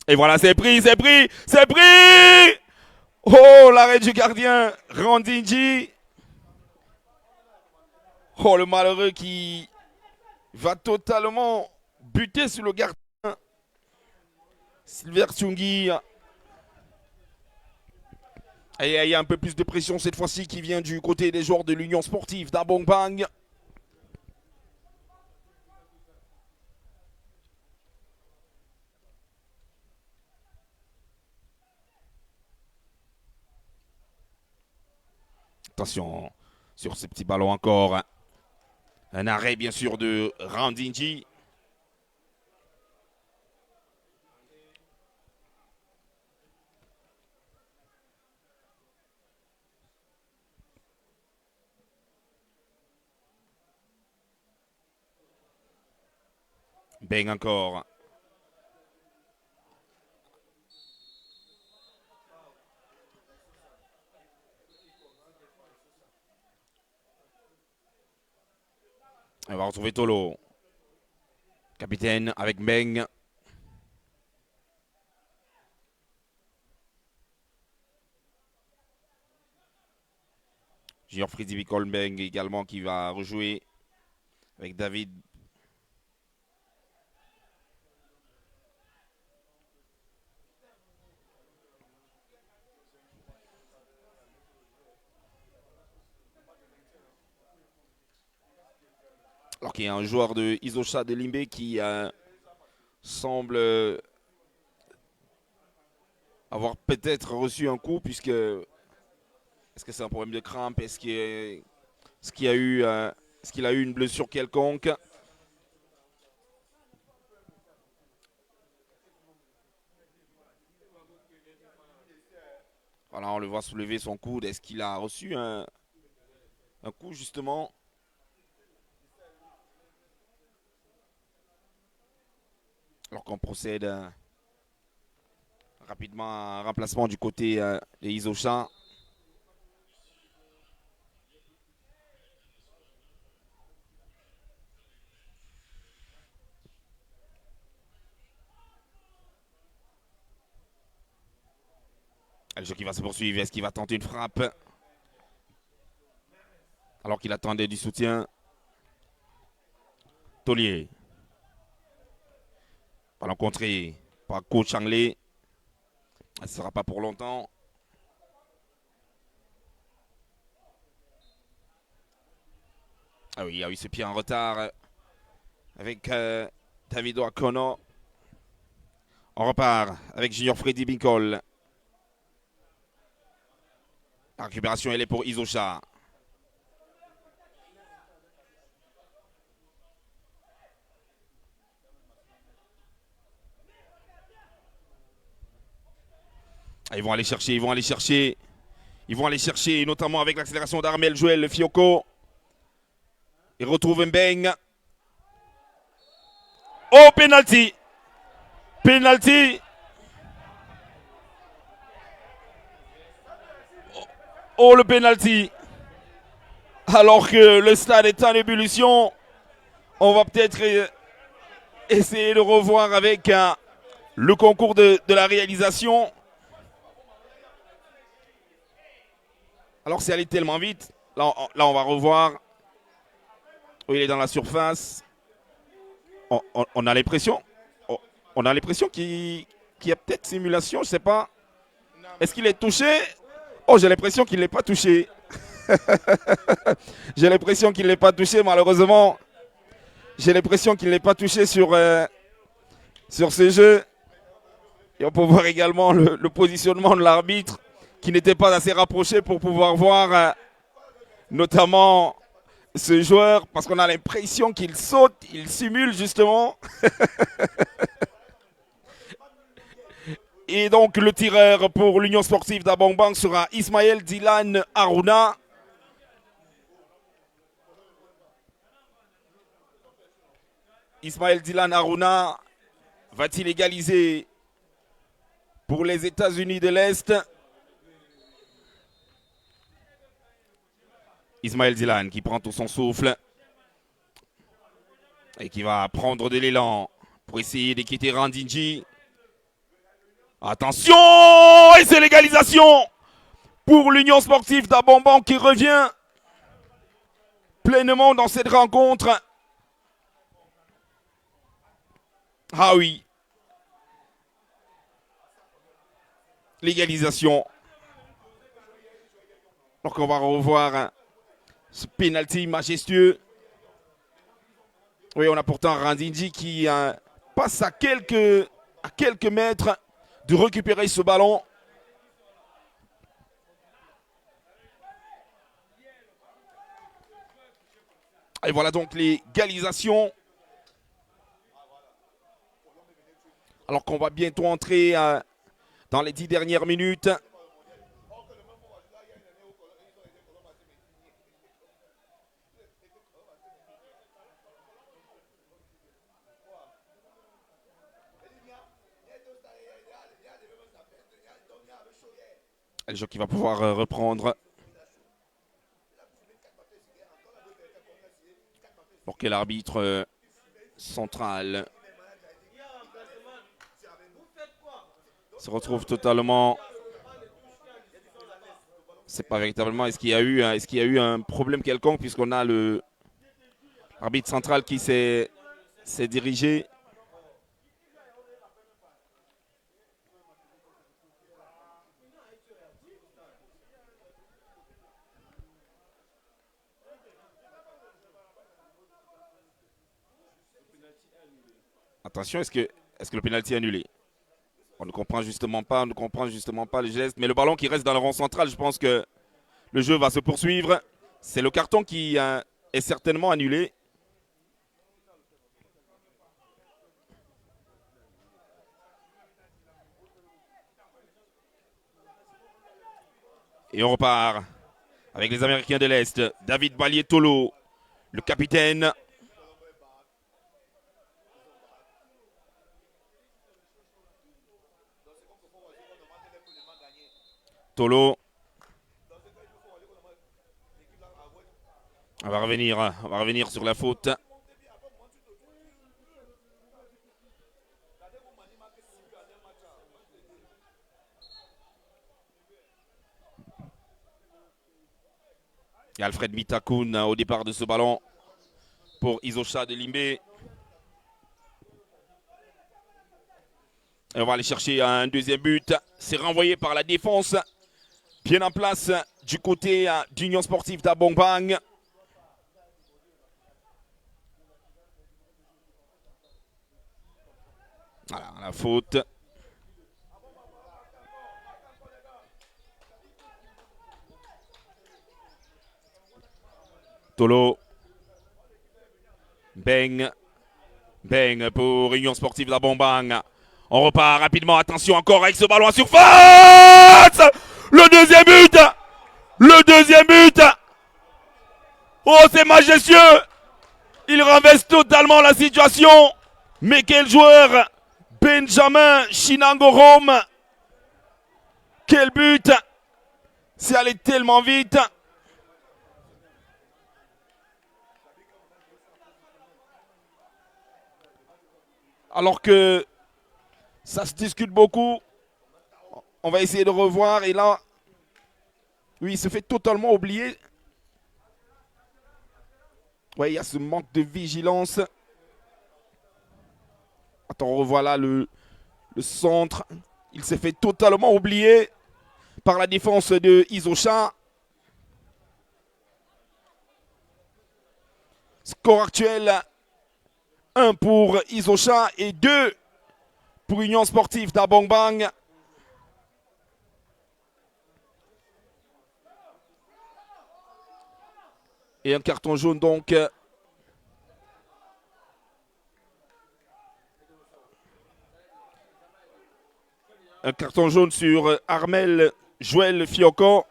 Et voilà, c'est pris, c'est pris, c'est pris! Oh, l'arrêt du gardien, Randinji. Oh, le malheureux qui va totalement buter sur le gardien. Silver Tsungi. Et il y a un peu plus de pression cette fois-ci qui vient du côté des joueurs de l'Union sportive d'Abong Bang. Attention sur ce petit ballon encore. Un arrêt bien sûr de Randinji. Beng encore. On va retrouver Tolo. Capitaine avec Beng. Junior Fritzi Beng également qui va rejouer avec David. Alors qu'il y a un joueur de Isosha de Limbe qui semble avoir peut-être reçu un coup puisque est-ce que c'est un problème de crampe? Est-ce qu'il a eu une blessure quelconque? Voilà, on le voit soulever son coude. Est-ce qu'il a reçu un coup justement? Alors qu'on procède rapidement à un remplacement du côté des Isosha. Le jeu qui va se poursuivre. Est-ce qu'il va tenter une frappe? Alors qu'il attendait du soutien. Taulier. Ballon contré. par Ko Changlé. Ce ne sera pas pour longtemps. Ah oui, il y a eu ce pied en retard avec David Oakono. On repart avec Junior Freddy Binkol. La récupération, elle est pour Isosha. Ils vont aller chercher, ils vont aller chercher. Ils vont aller chercher, notamment avec l'accélération d'Armel Joël, le Fioko. Il retrouve Mbeng. Oh, penalty. Penalty. Oh, le penalty. Alors que le stade est en ébullition, on va peut-être essayer de revoir avec le concours de la réalisation. Alors c'est allé tellement vite. Là, on va revoir. Oui, il est dans la surface. On a l'impression. On a l'impression qu'il y a peut-être simulation, je ne sais pas. Est-ce qu'il est touché? Oh, j'ai l'impression qu'il n'est pas touché. J'ai l'impression qu'il n'est pas touché, malheureusement. J'ai l'impression qu'il n'est pas touché sur ce jeu. Et on peut voir également le positionnement de l'arbitre qui n'était pas assez rapproché pour pouvoir voir notamment ce joueur, parce qu'on a l'impression qu'il saute, il simule justement. Et donc le tireur pour l'Union Sportive d'Abongbang sera Ismaël Dylan Aruna. Ismaël Dylan Aruna va-t-il égaliser pour les États-Unis de l'Est? Ismaël Dylan qui prend tout son souffle et qui va prendre de l'élan pour essayer de quitter Randinji. Attention! Et c'est l'égalisation pour l'Union Sportive d'Abongbang qui revient pleinement dans cette rencontre. Ah oui. L'égalisation. Donc on va revoir ce penalty majestueux. Oui, on a pourtant Randinji qui passe à quelques mètres de récupérer ce ballon. Et voilà donc l'égalisation. Alors qu'on va bientôt entrer dans les 10 dernières minutes. Le jeu qui va pouvoir reprendre. Pour que l'arbitre central se retrouve totalement. C'est pas véritablement. Est-ce qu'il y a eu un problème quelconque, puisqu'on a l'arbitre central qui s'est dirigé. Attention, est-ce que le pénalty est annulé? On ne comprend justement pas le geste. Mais le ballon qui reste dans le rond central, je pense que le jeu va se poursuivre. C'est le carton qui est certainement annulé. Et on repart avec les Américains de l'Est. David Balietolo, le capitaine. Tolo. On va revenir sur la faute. Et Alfred Mitakoun au départ de ce ballon pour Isosha de Limbé. Et on va aller chercher un deuxième but. C'est renvoyé par la défense. Bien en place du côté d'Union Sportive d'Abongbang. Voilà, la faute. Tolo. Beng. Beng pour Union Sportive d'Abongbang. On repart rapidement. Attention encore avec ce ballon à surface. Le deuxième but. Le deuxième but. Oh, c'est majestueux. Il renverse totalement la situation. Mais quel joueur. Benjamin Chinangorom. Quel but. C'est allé tellement vite. Alors que ça se discute beaucoup. On va essayer de revoir. Et là, oui, il se fait totalement oublier. Ouais, il y a ce manque de vigilance. Attends, on revoit là le centre. Il s'est fait totalement oublier par la défense de Isosha. Score actuel, 1 pour Isosha et 2 pour Union Sportive d'Abongbang. Et un carton jaune donc. Un carton jaune sur Armel Joël Fiocco.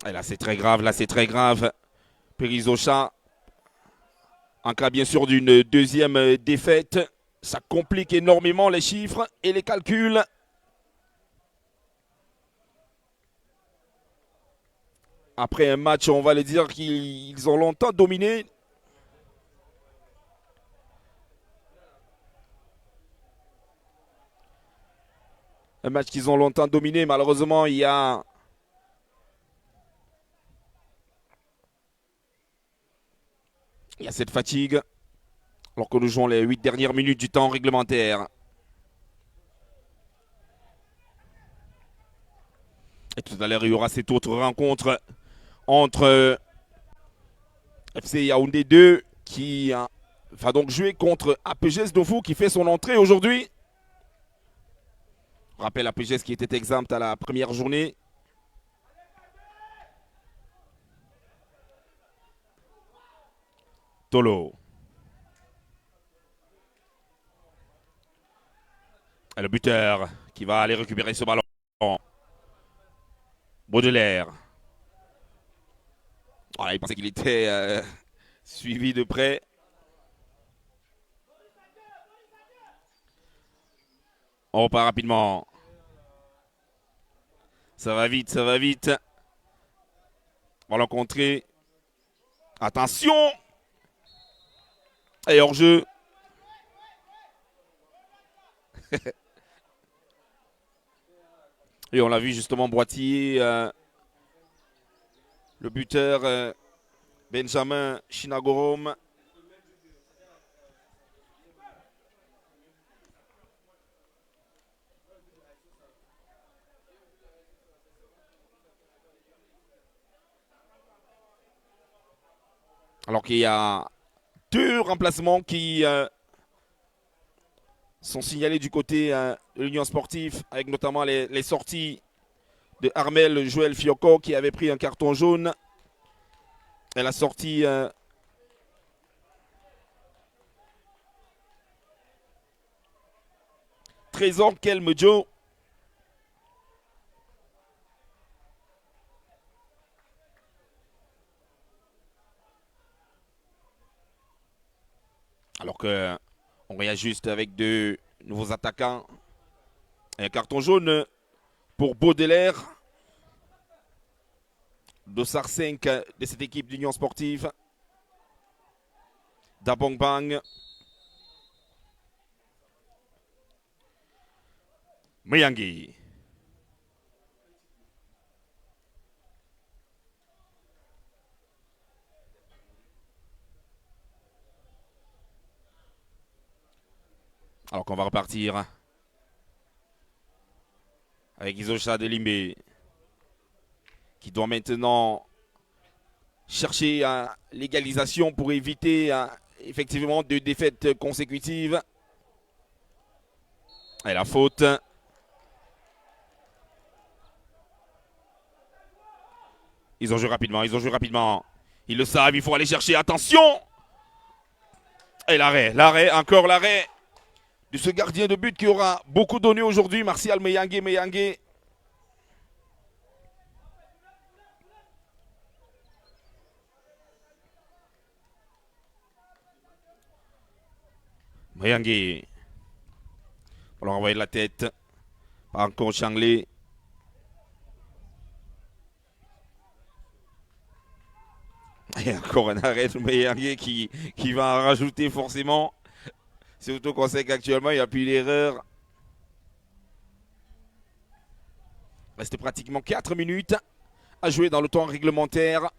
Et là, c'est très grave. Là, c'est très grave. Perisosha, en cas bien sûr d'une deuxième défaite, ça complique énormément les chiffres et les calculs. Après un match, on va le dire qu'ils ont longtemps dominé. Un match qu'ils ont longtemps dominé. Malheureusement, il y a cette fatigue alors que nous jouons les 8 dernières minutes du temps réglementaire. Et tout à l'heure, il y aura cette autre rencontre entre FC Yaoundé 2 qui va donc jouer contre APGS Dofu qui fait son entrée aujourd'hui. Je rappelle APGS qui était exempt à la première journée. Tolo. Et le buteur qui va aller récupérer ce ballon. Baudelaire. Voilà, il pensait qu'il était suivi de près. On repart rapidement. Ça va vite, ça va vite. On va l'encontrer. Attention! Et hors-jeu. Et on l'a vu justement boitiller le buteur Benjamin Chinagorom. Alors qu'il y a 2 remplacements qui sont signalés du côté de l'Union Sportive, avec notamment les sorties de Armel Joël Fiocco qui avait pris un carton jaune. Et la sortie Trésor Kelmejo. Alors que on réajuste avec 2 nouveaux attaquants. Et un carton jaune pour Baudelaire. Dossard 5 de cette équipe d'Union Sportive. Dabong Bang. Meyangi. Alors qu'on va repartir avec Isosha de Limbe qui doit maintenant chercher l'égalisation pour éviter effectivement 2 défaites consécutives. Et la faute. Ils ont joué rapidement, Ils le savent, il faut aller chercher, attention. Et l'arrêt, encore l'arrêt de ce gardien de but qui aura beaucoup donné aujourd'hui, Martial Meyangue. Meyangue. On va envoyer la tête par encore Changlé. Et encore un arrêt de Meyangue qui va en rajouter forcément. Surtout qu'on sait qu'actuellement, il n'y a plus d'erreur. Il reste pratiquement 4 minutes à jouer dans le temps réglementaire.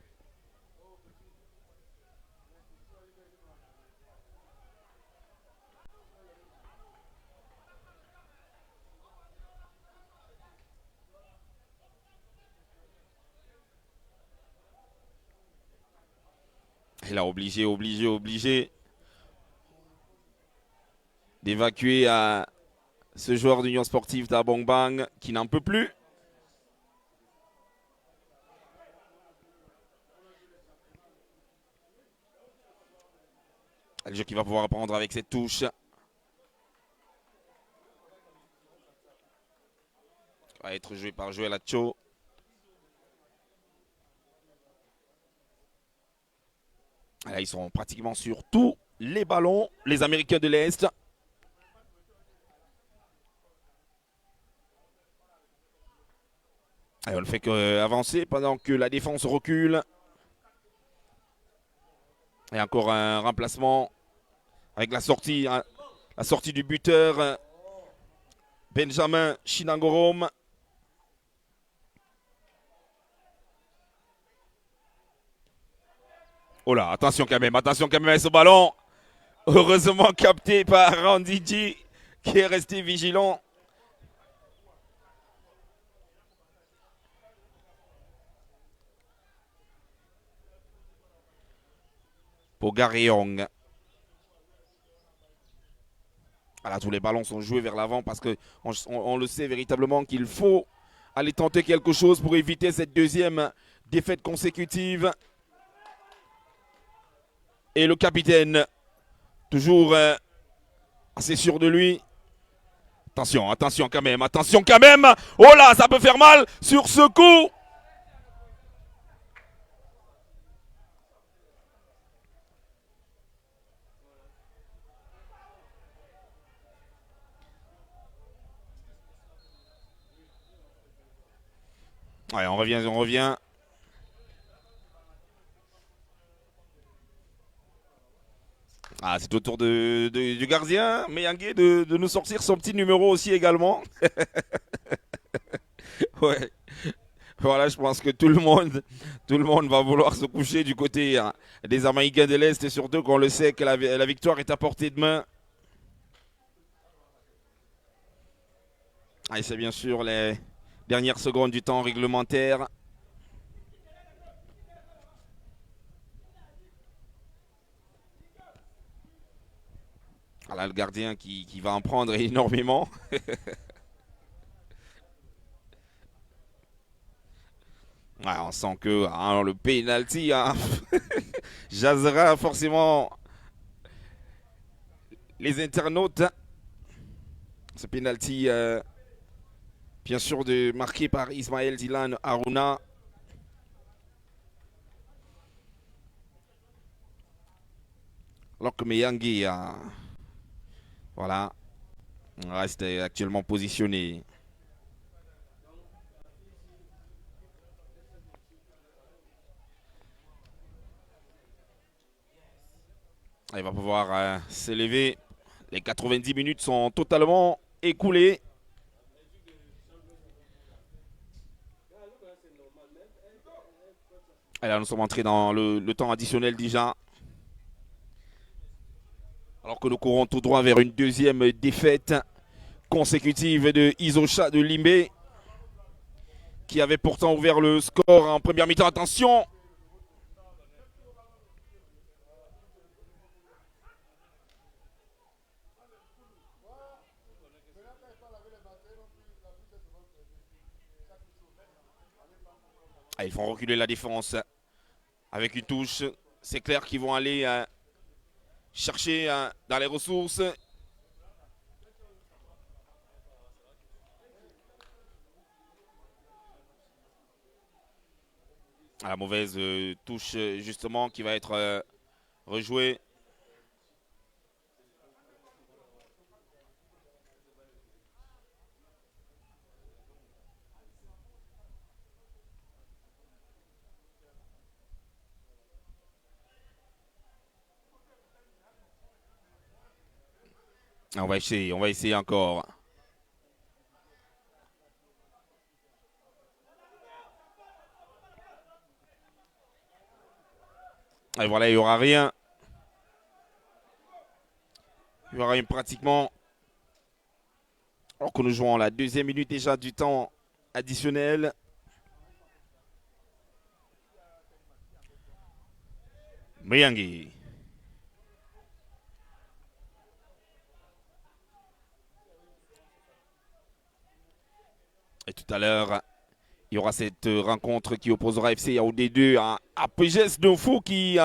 Il a obligé d'évacuer ce joueur d'Union Sportive d'Abong Bang qui n'en peut plus. Le jeu qui va pouvoir reprendre avec cette touche. Va être joué par Joël Acho. Là, ils sont pratiquement sur tous les ballons, les Américains de l'Est. Et on ne fait qu'avancer pendant que la défense recule. Et encore un remplacement avec la sortie du buteur Benjamin Chinangorom. Oh là, attention quand même à ce ballon. Heureusement capté par Randy G qui est resté vigilant. Pour Garyong. Voilà, tous les ballons sont joués vers l'avant parce qu'on le sait véritablement qu'il faut aller tenter quelque chose pour éviter cette deuxième défaite consécutive. Et le capitaine, toujours assez sûr de lui. Attention quand même. Oh là, ça peut faire mal sur ce coup. Ouais, on revient. Ah, c'est au tour du gardien, Meyangue, de nous sortir son petit numéro aussi également. Ouais. Voilà, je pense que tout le monde va vouloir se coucher du côté des Américains de l'Est, et surtout qu'on le sait que la victoire est à portée de main. Et c'est bien sûr les dernières secondes du temps réglementaire. Voilà le gardien qui va en prendre énormément. Ouais, on sent que le penalty jasera forcément les internautes. Ce penalty, bien sûr, marqué par Ismaël Dylan Aruna. Alors que Meyangue reste actuellement positionné. Il va pouvoir s'élever. Les 90 minutes sont totalement écoulées. Et là, nous sommes entrés dans le temps additionnel déjà. Alors que nous courons tout droit vers une deuxième défaite consécutive de Isosha de Limbe, qui avait pourtant ouvert le score en première mi-temps. Attention! Ah, ils font reculer la défense avec une touche. C'est clair qu'ils vont aller chercher dans les ressources. La mauvaise touche justement qui va être rejouée. On va essayer encore. Et voilà, il n'y aura rien. Il y aura rien pratiquement. Alors que nous jouons la deuxième minute déjà du temps additionnel. Muyangi. Et tout à l'heure, il y aura cette rencontre qui opposera FC Yaoundé 2 à APGS Donfou qui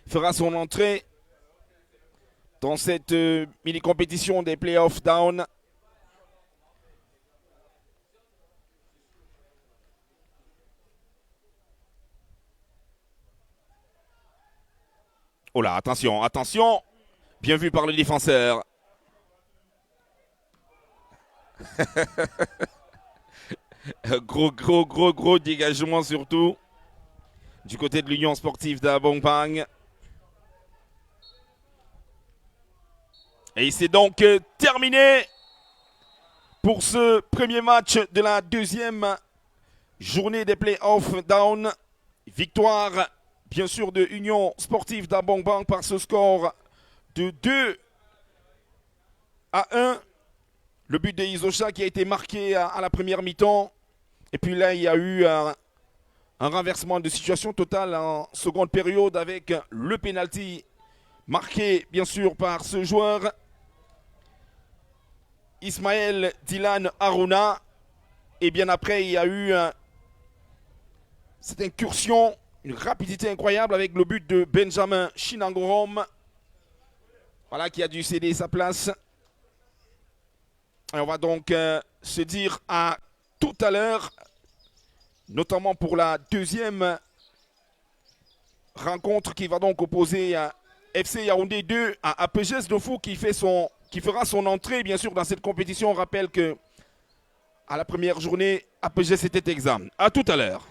fera son entrée dans cette mini-compétition des playoffs down. Oh là, attention, attention. Bien vu par le défenseur. Gros dégagement surtout du côté de l'Union sportive d'Abongbang. Et c'est donc terminé pour ce premier match de la deuxième journée des playoffs down. Victoire bien sûr de Union sportive d'Abongbang par ce score de 2-1. Le but de Isosha qui a été marqué à la première mi-temps. Et puis là, il y a eu un renversement de situation totale en seconde période avec le penalty marqué bien sûr par ce joueur. Ismaël Dylan Aruna. Et bien après, il y a eu cette incursion, une rapidité incroyable avec le but de Benjamin Chinangorom. Voilà qui a dû céder sa place. Et on va donc se dire à tout à l'heure, notamment pour la deuxième rencontre qui va donc opposer à FC Yaoundé 2 à APGS Donfou qui fera son entrée bien sûr dans cette compétition. On rappelle que à la première journée, APGS était exempt. À tout à l'heure.